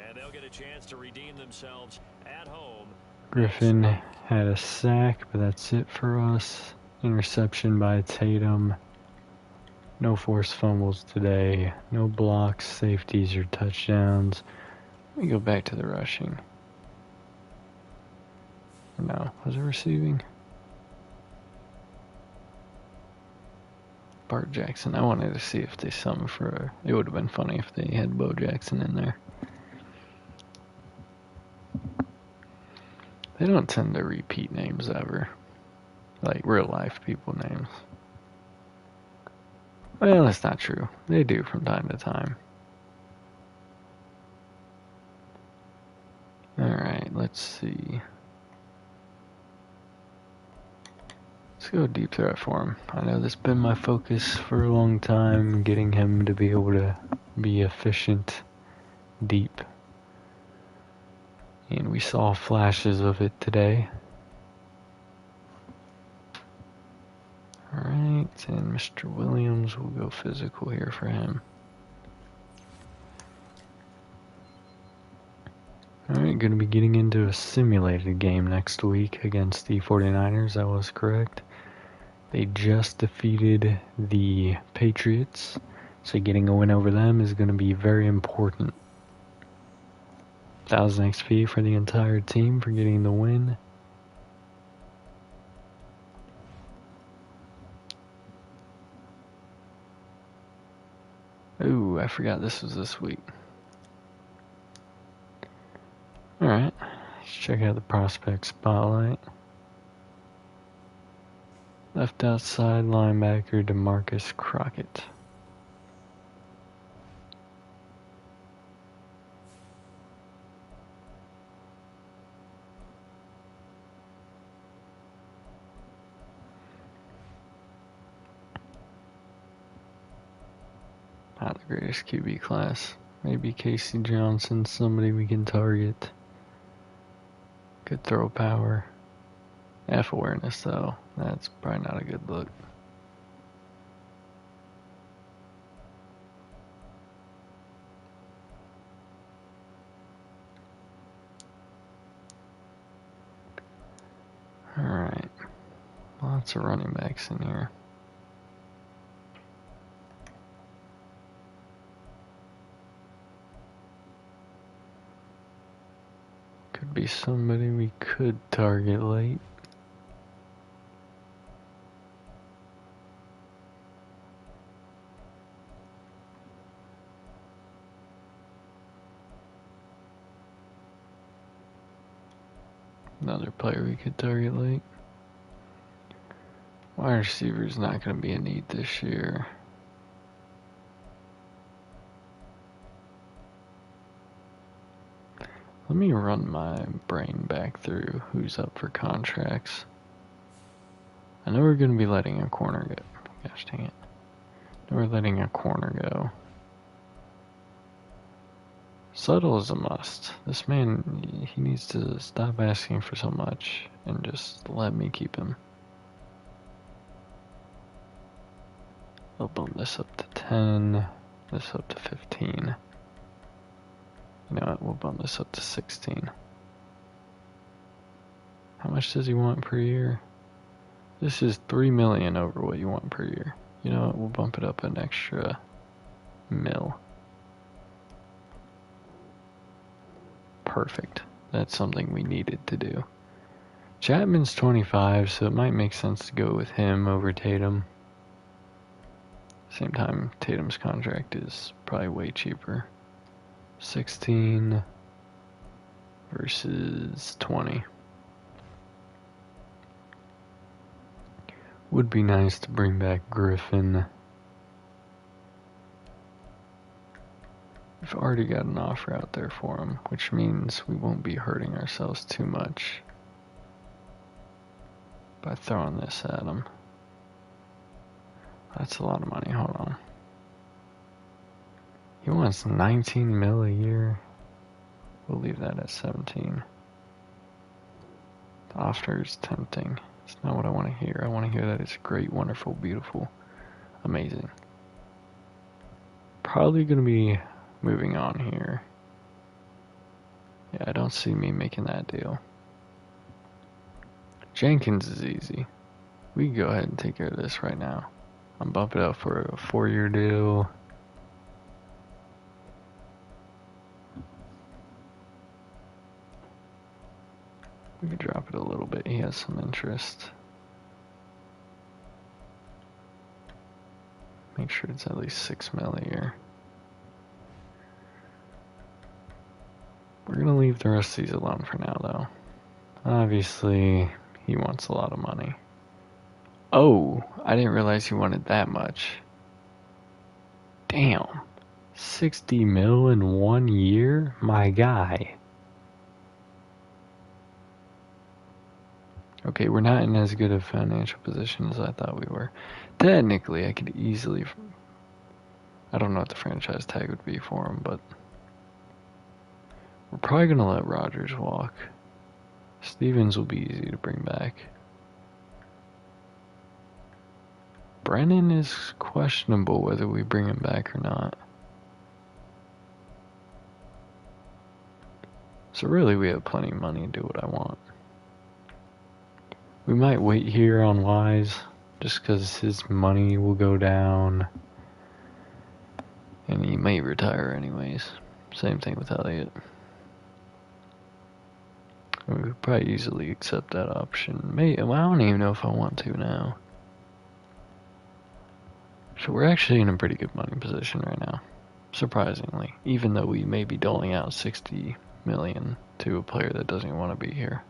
And they'll get a chance to redeem themselves at home. Griffin had a sack, but that's it for us. Interception by Tatum. No forced fumbles today. No blocks, safeties, or touchdowns. Let me go back to the rushing. No, was it receiving? Bart Jackson. I wanted to see if they summed for. It would have been funny if they had Bo Jackson in there. They don't tend to repeat names ever. Like real life people names. Well, that's not true. They do from time to time. Alright, let's see. Let's go deep threat for him. I know this has been my focus for a long time, getting him to be able to be efficient deep. And we saw flashes of it today. Alright, and Mr. Williams will go physical here for him. Alright, going to be getting into a simulated game next week against the 49ers. That was correct. They just defeated the Patriots, so getting a win over them is going to be very important. 1,000 XP for the entire team for getting the win. Ooh, I forgot this was this week. Alright, let's check out the prospect spotlight. Left outside linebacker DeMarcus Crockett. Not the greatest QB class. Maybe Casey Johnson, somebody we can target. Good throw power. F awareness though. That's probably not a good look. Alright. Lots of running backs in here. Could be somebody we could target late. Another player we could target late. Wide receiver is not going to be a need this year. Let me run my brain back through who's up for contracts. I know we're going to be letting a corner go. Gosh dang it. I know we're letting a corner go. Subtle is a must. This man, he needs to stop asking for so much and just let me keep him. I'll bump this up to 10, this up to 15. You know what, we'll bump this up to 16. How much does he want per year? This is $3 million over what you want per year. You know what, we'll bump it up an extra mil. Perfect. That's something we needed to do. Chapman's 25, so it might make sense to go with him over Tatum. Same time, Tatum's contract is probably way cheaper. 16 versus 20. Would be nice to bring back Griffin. We've already got an offer out there for him, which means we won't be hurting ourselves too much by throwing this at him. That's a lot of money, hold on. He wants 19 mil a year. We'll leave that at 17. The offer is tempting. It's not what I want to hear. I want to hear that it's great, wonderful, beautiful, amazing. Probably going to be moving on here. Yeah, I don't see me making that deal. Jenkins is easy. We can go ahead and take care of this right now. I'm bumping it up for a 4-year deal. We could drop it a little bit. He has some interest. Make sure it's at least 6 mil a year. We're going to leave the rest of these alone for now, though. Obviously, he wants a lot of money. Oh, I didn't realize he wanted that much. Damn. 60 mil in 1 year? My guy. Okay, we're not in as good a financial position as I thought we were. Technically, I could easily... I don't know what the franchise tag would be for him, but... We're probably going to let Rodgers walk. Stevens will be easy to bring back. Brennan is questionable whether we bring him back or not. So really, we have plenty of money to do what I want. We might wait here on Wise, just because his money will go down. And he may retire anyways. Same thing with Elliott. We could probably easily accept that option. Well, I don't even know if I want to now. So we're actually in a pretty good money position right now. surprisingly, even though we may be doling out $60 million to a player that doesn't want to be here.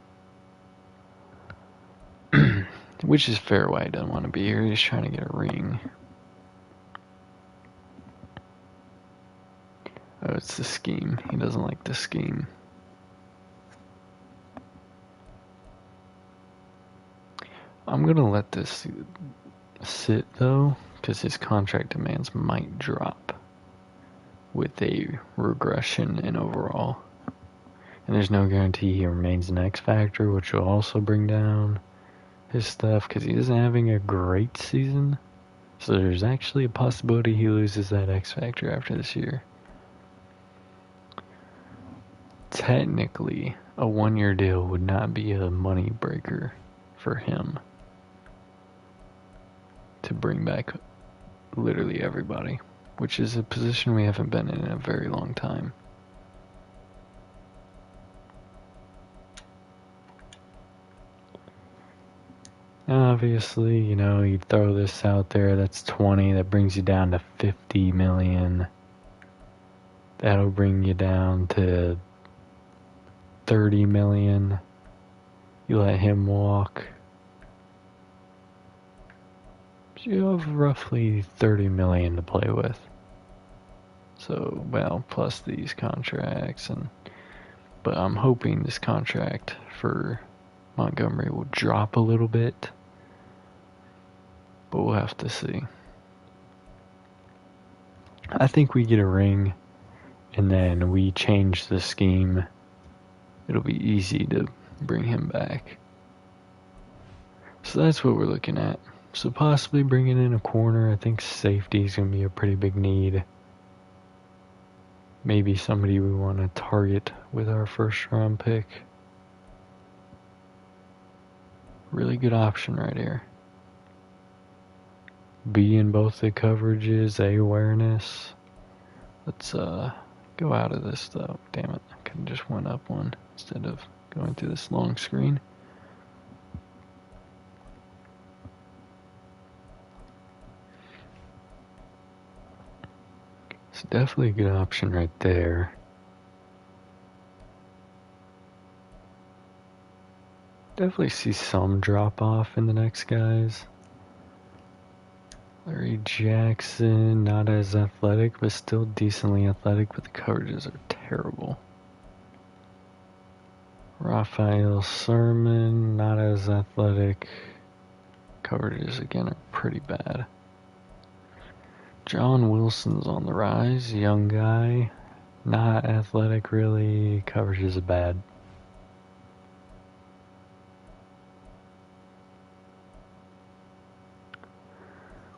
Which is fair why he doesn't want to be here. He's trying to get a ring. Oh, it's the scheme. He doesn't like the scheme. I'm going to let this sit, though, because his contract demands might drop with a regression in overall. And there's no guarantee he remains an X Factor, which will also bring down his stuff, because he isn't having a great season. So there's actually a possibility he loses that X Factor after this year. Technically, a 1-year deal would not be a money breaker for him to bring back literally everybody, which is a position we haven't been in a very long time. Obviously, you throw this out there, that's 20, that brings you down to 50 million. That'll bring you down to 30 million. You let him walk. So you have roughly 30 million to play with. So, well, plus these contracts, but I'm hoping this contract for Montgomery will drop a little bit, but we'll have to see. I think we get a ring, and then we change the scheme. It'll be easy to bring him back. So that's what we're looking at. So possibly bringing in a corner. I think safety is going to be a pretty big need. Maybe somebody we want to target with our first round pick. Really good option right here. B in both the coverages, A awareness. Let's go out of this though. Damn it, I could have just went up one instead of going through this long screen. It's definitely a good option right there. Definitely see some drop off in the next guys. Larry Jackson, not as athletic, but still decently athletic, but the coverages are terrible. Raphael Sermon, not as athletic. Coverages again are pretty bad. John Wilson's on the rise, young guy, not athletic really, coverages are bad.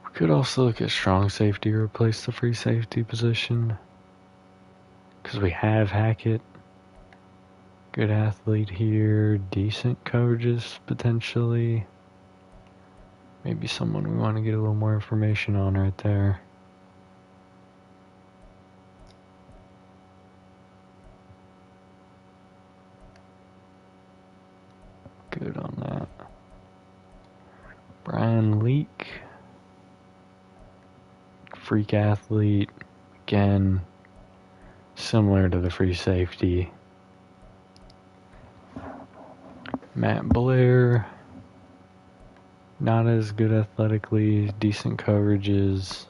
We could also look at strong safety to replace the free safety position, because we have Hackett. Good athlete here, decent coverages potentially. Maybe someone we want to get a little more information on right there. Good on that. Brian Leak. Freak athlete. Again, similar to the free safety. Matt Blair. Not as good athletically, decent coverages.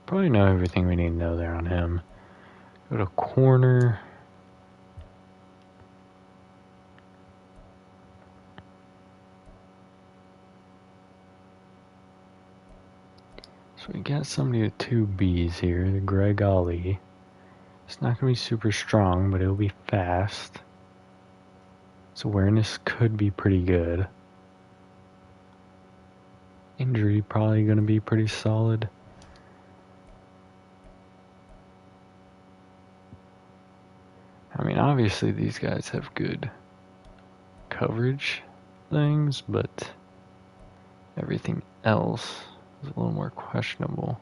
Probably know everything we need to know there on him. Go to corner. So we got somebody with 2 Bs here, Greg Ali. It's not going to be super strong, but it'll be fast. His awareness could be pretty good. Injury probably going to be pretty solid. I mean, obviously these guys have good coverage things, but everything else is a little more questionable.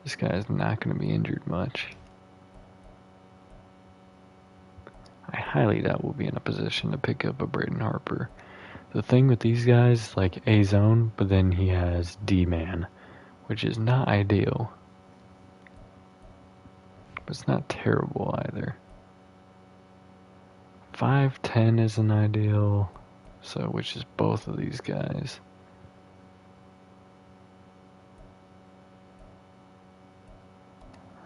This guy is not going to be injured much. I highly doubt we'll be in a position to pick up a Braden Harper. The thing with these guys, like A-zone, but then he has D-man, which is not ideal. but it's not terrible either. 5'10" is an ideal, so which is both of these guys.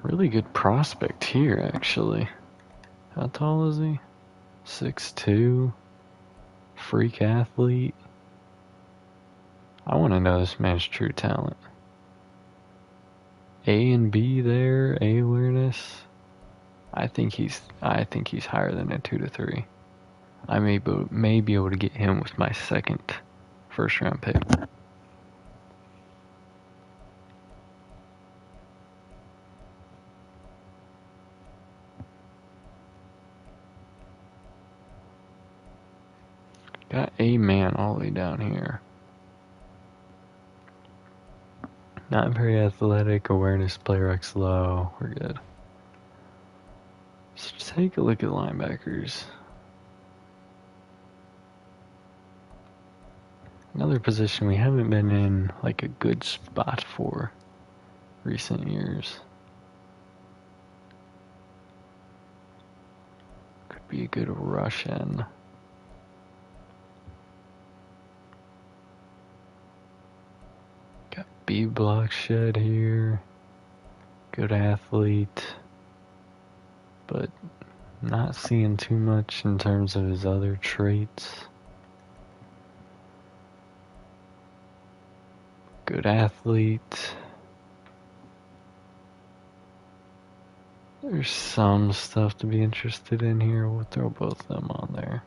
Really good prospect here, actually. How tall is he? 6'2", freak athlete. I want to know this man's true talent. A and B there, A awareness. I think he's higher than a 2 to 3. I may be able to get him with my second first round pick. Got a man all the way down here. Not very athletic, awareness, player X low. We're good. Let's take a look at linebackers. Another position we haven't been in like a good spot for recent years. Could be a good rush in. Got B block shed here. Good athlete. But not seeing too much in terms of his other traits. Good athlete. There's some stuff to be interested in here. We'll throw both of them on there.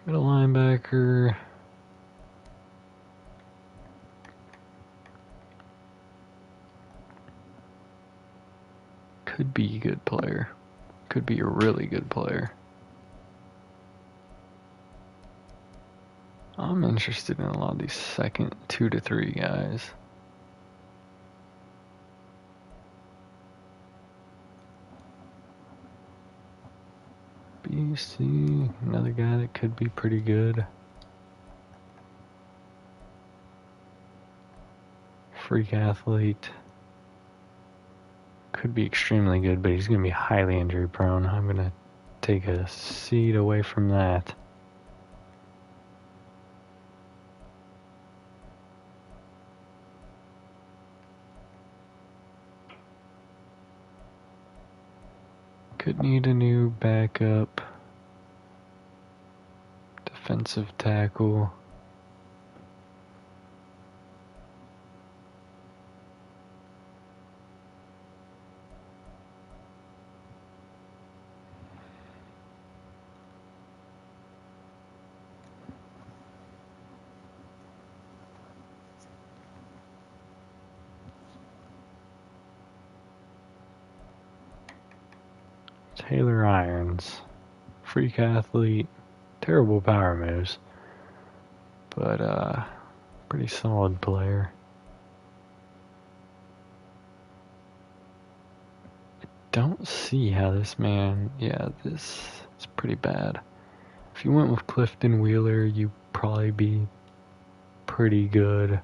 Got a linebacker. Could be a good player. Could be a really good player. I'm interested in a lot of these second 2 to 3 guys. BC, another guy that could be pretty good. Freak athlete. Could be extremely good, but he's going to be highly injury prone. I'm going to take a seat away from that. Could need a new backup. Defensive tackle. Taylor Irons, freak athlete, terrible power moves, but pretty solid player. I don't see how this man, this is pretty bad. If you went with Clifton Wheeler, you'd probably be pretty good.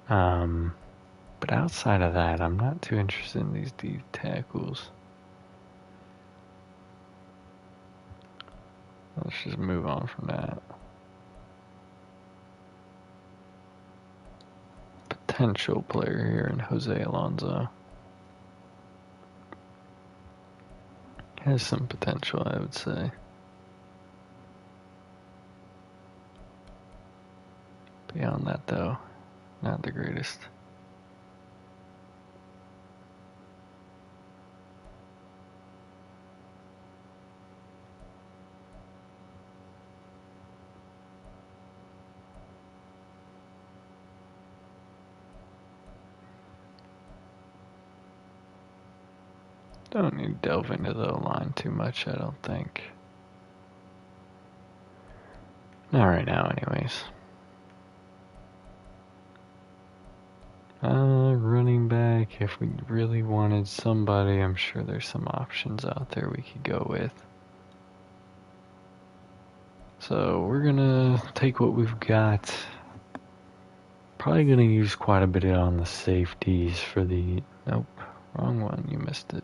But outside of that, I'm not too interested in these D tackles. Let's just move on from that. Potential player here in Jose Alonso. Has some potential, I would say. Beyond that, though, not the greatest. Don't need to delve into the line too much, I don't think. Not right now, anyways. Running back, if we really wanted somebody, I'm sure there's some options out there we could go with. So we're gonna take what we've got. Probably going to use quite a bit on the safeties for the... Nope, wrong one. You missed it.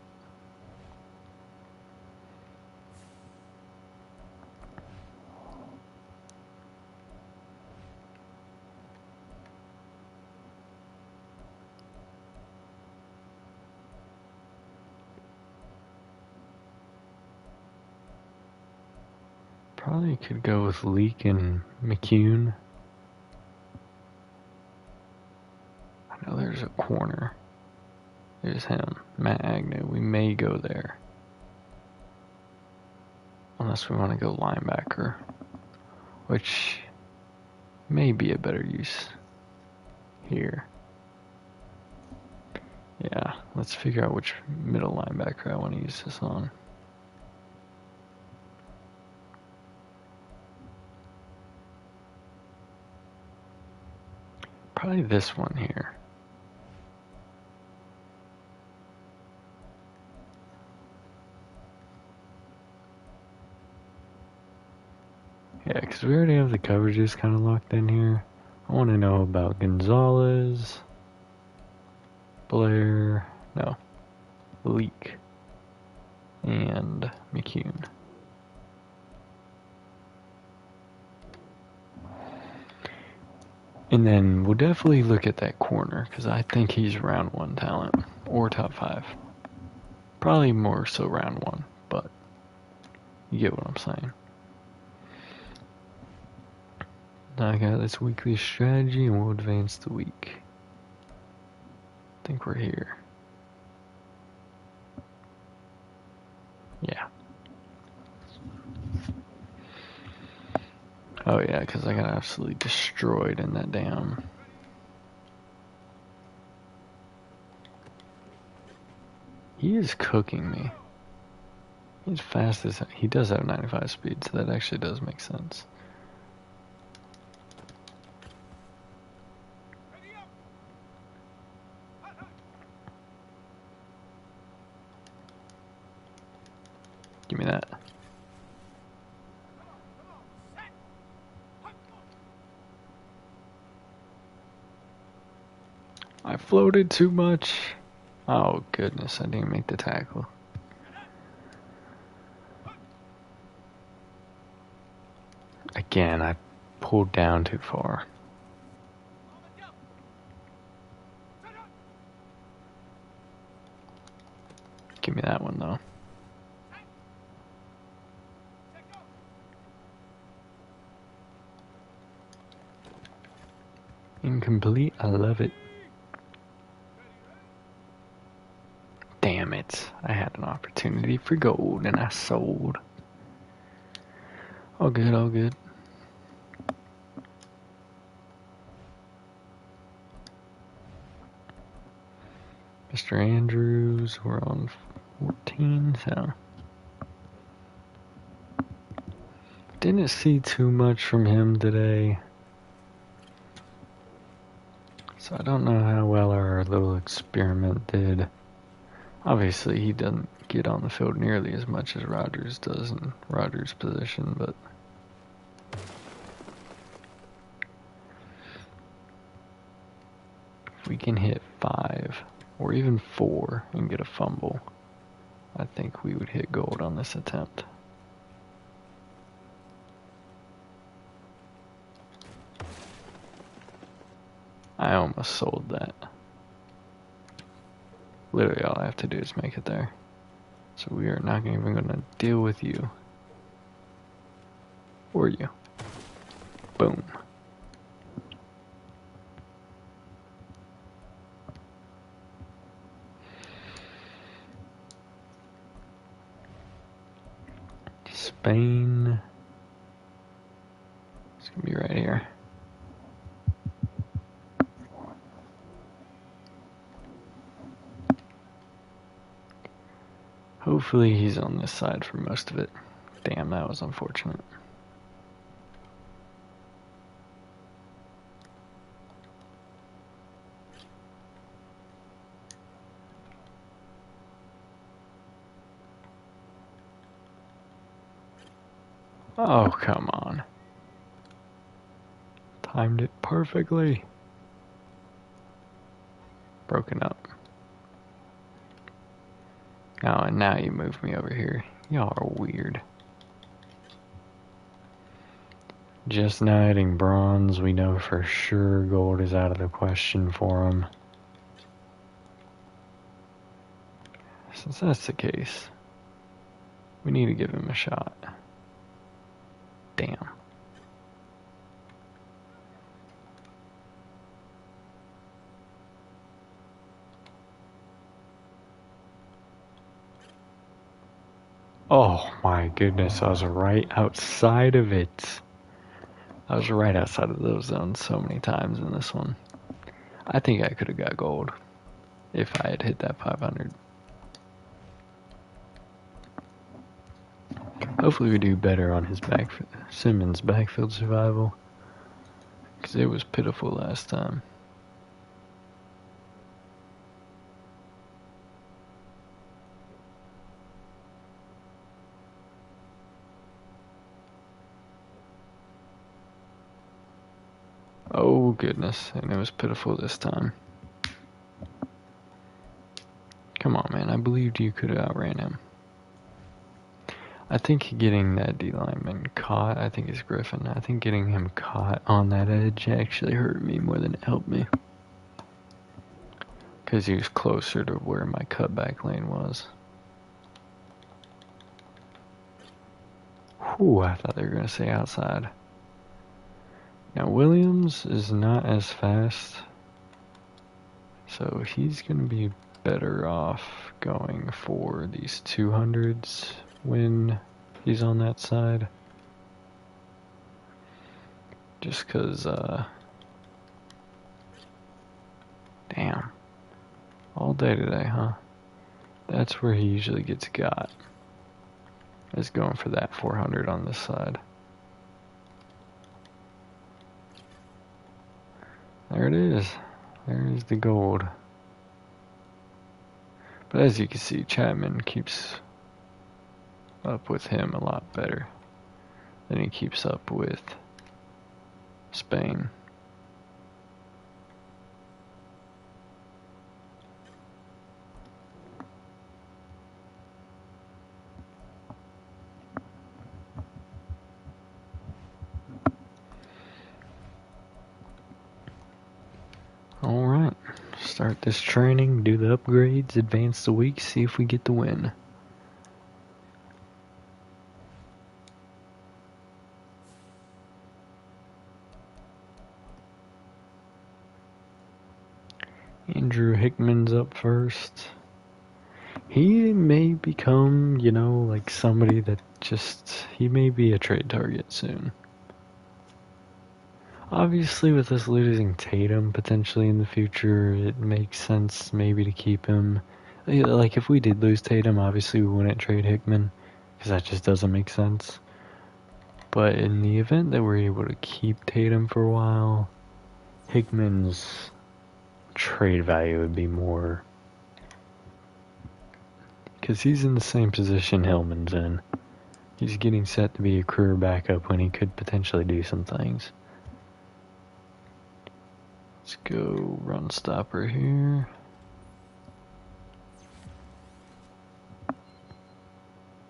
Probably could go with Leak and McCune. I know there's a corner. There's him, Matt Agnew. We may go there. Unless we want to go linebacker, which may be a better use here. Yeah, let's figure out which middle linebacker I want to use this on. Probably this one here. Yeah, because we already have the coverages kind of locked in here. I want to know about Gonzalez, Blair, no, Leak, and McCune. And then we'll definitely look at that corner, because I think he's round 1 talent, or top 5. Probably more so round 1, but you get what I'm saying. Now I got this weekly strategy, and we'll advance the week. I think we're here. Yeah. Oh yeah, because I got absolutely destroyed in that damn... He is cooking me. He's fast as... He does have 95 speed, so that actually does make sense. Give me that. I floated too much. Oh goodness, I didn't make the tackle. Again, I pulled down too far. Give me that one though. Incomplete, I love it. Damn it, I had an opportunity for gold and I sold. All good, all good. Mr. Andrews, we're on 14, so... Didn't see too much from him today. So I don't know how well our little experiment did. Obviously, he doesn't get on the field nearly as much as Rodgers does in Rodgers' position, but... If we can hit 5, or even 4, and get a fumble, I think we would hit gold on this attempt. I almost sold that. Literally all I have to do is make it there. So we are not even going to deal with you. Or you. Boom. Spain. It's going to be right here. Hopefully he's on this side for most of it. Damn, that was unfortunate. Oh, come on. Timed it perfectly. broken up. Oh, and now you move me over here. Y'all are weird. Just now hitting bronze. We know for sure gold is out of the question for him. Since that's the case, we need to give him a shot. Damn. Oh my goodness, I was right outside of it. I was right outside of those zones so many times in this one. I think I could have got gold if I had hit that 500. Hopefully we do better on his Simmons' backfield survival, because it was pitiful last time. Oh goodness, and it was pitiful this time. Come on, man, I believed you could have outran him. I think getting that D lineman caught, I think it's Griffin, I think getting him caught on that edge actually hurt me more than it helped me. Because he was closer to where my cutback lane was. Whew, I thought they were going to say outside. Now Williams is not as fast, so he's going to be better off going for these 200s when he's on that side. Just because, damn. All day today, huh? That's where he usually gets got. Is going for that 400 on this side. There it is. There is the gold. But as you can see, Chapman keeps up with him a lot better than he keeps up with Spain. Alright, start this training, do the upgrades, advance the week, see if we get the win. Andrew Hickman's up first. He may become, like somebody that he may be a trade target soon. Obviously, with us losing Tatum potentially in the future, it makes sense maybe to keep him. Like, if we did lose Tatum, obviously we wouldn't trade Hickman, because that just doesn't make sense. But in the event that we're able to keep Tatum for a while, Hickman's trade value would be more. Because he's in the same position Hillman's in. He's getting set to be a career backup when he could potentially do some things. Let's go run stopper here.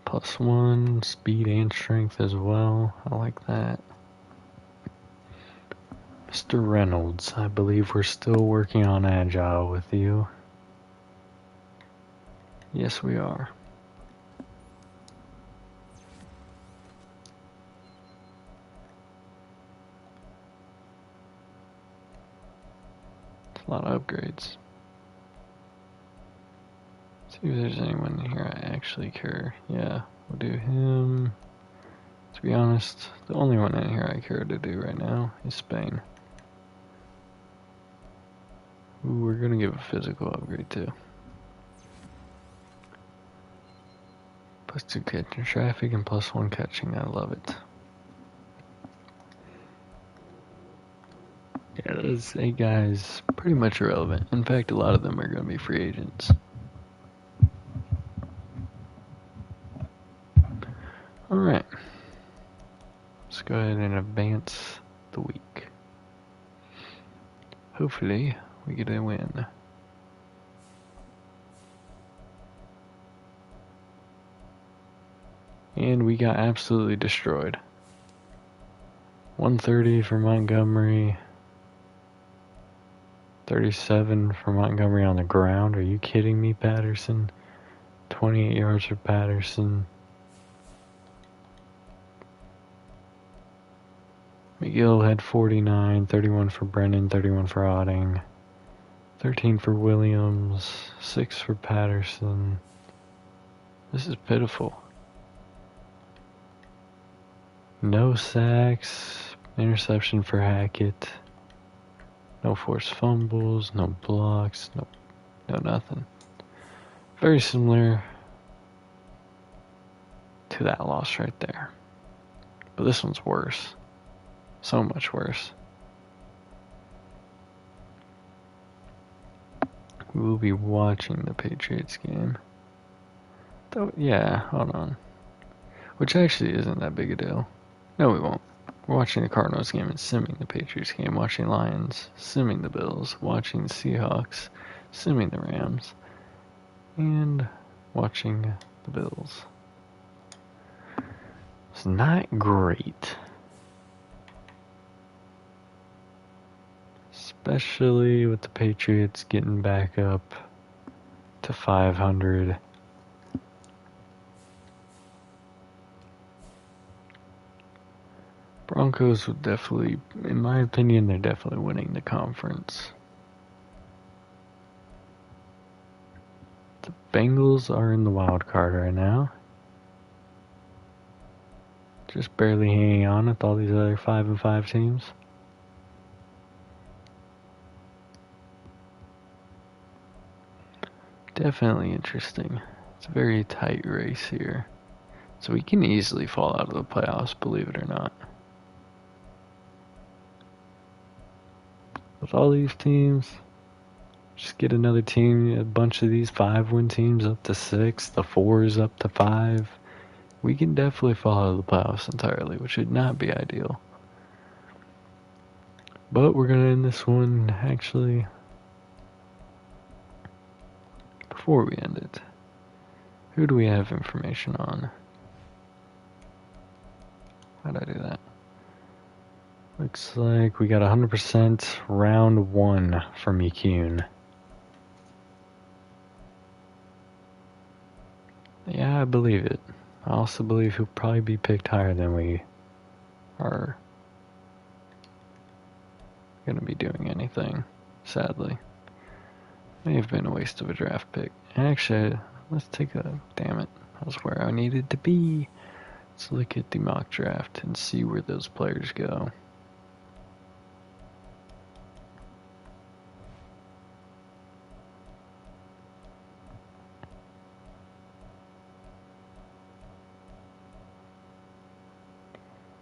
+1, speed and strength as well. I like that. Mr. Reynolds, I believe we're still working on agile with you. Yes, we are. A lot of upgrades. See if there's anyone in here I actually care. Yeah, we'll do him. To be honest, the only one in here I care to do right now is Spain. Ooh, we're gonna give a physical upgrade too. +2 catching traffic and +1 catching. I love it. Yeah, those 8 guys pretty much irrelevant. In fact, a lot of them are going to be free agents. Alright. Let's go ahead and advance the week. Hopefully, we get a win. And we got absolutely destroyed. 130 for Montgomery. 37 for Montgomery on the ground. Are you kidding me, Patterson? 28 yards for Patterson. McGill had 49, 31 for Brennan, 31 for Otting, 13 for Williams, 6 for Patterson. This is pitiful. No sacks, interception for Hackett, no forced fumbles, no blocks, no nothing. Very similar to that loss right there. But this one's worse. So much worse. We will be watching the Patriots game. Though, yeah, hold on. Which actually isn't that big a deal. No, we won't. We're watching the Cardinals game and simming the Patriots game, watching Lions, simming the Bills, watching the Seahawks, simming the Rams, and watching the Bills. It's not great. Especially with the Patriots getting back up to 500. Broncos would definitely, in my opinion, they're definitely winning the conference. The Bengals are in the wild card right now. Just barely hanging on with all these other 5-5 teams. Definitely interesting. It's a very tight race here. So we can easily fall out of the playoffs, believe it or not. With all these teams, just get another team, a bunch of these 5-win teams up to 6, the 4s up to 5. We can definitely fall out of the playoffs entirely, which would not be ideal. But we're going to end this one, actually, before we end it. Who do we have information on? How'd I do that? Looks like we got 100% round 1 from Yekun. Yeah, I believe it. I also believe he'll probably be picked higher than we are going to be doing anything, sadly. May have been a waste of a draft pick. Actually, let's take a... Damn it. That was where I needed to be. Let's look at the mock draft and see where those players go.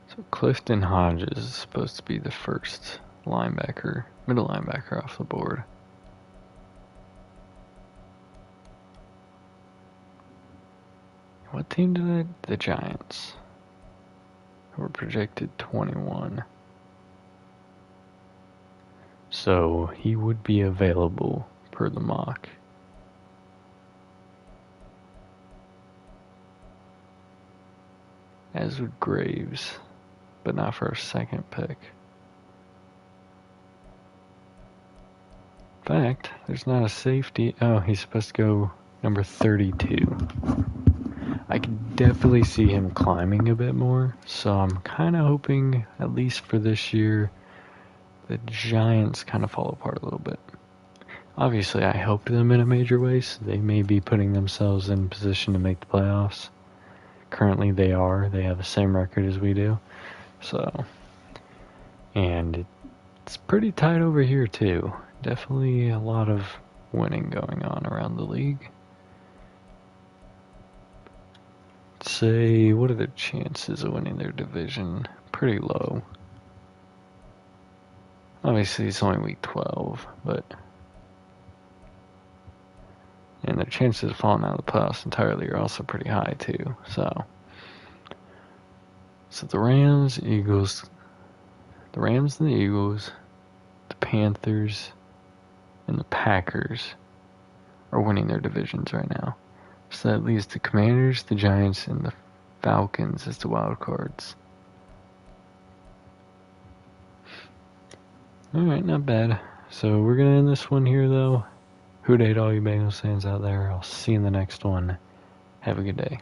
So Clifton Hodges is supposed to be the first linebacker, middle linebacker off the board. What team did I? The Giants. Who were projected 21. So he would be available per the mock. As would Graves, but not for a second pick. In fact, there's not a safety. Oh, he's supposed to go number 32. I can definitely see him climbing a bit more, so I'm kind of hoping, at least for this year, the Giants kind of fall apart a little bit. Obviously, I helped them in a major way, so they may be putting themselves in position to make the playoffs. Currently, they are. They have the same record as we do. So, and it's pretty tight over here, too. Definitely a lot of winning going on around the league. Say, what are their chances of winning their division? Pretty low. Obviously, it's only week 12, but... And their chances of falling out of the playoffs entirely are also pretty high, too. So the Rams, Eagles... The Rams and the Eagles, the Panthers, and the Packers are winning their divisions right now. So that leaves the Commanders, the Giants, and the Falcons as the wild cards. Alright, not bad. So we're going to end this one here, though. Who Dey to all you Bengals fans out there. I'll see you in the next one. Have a good day.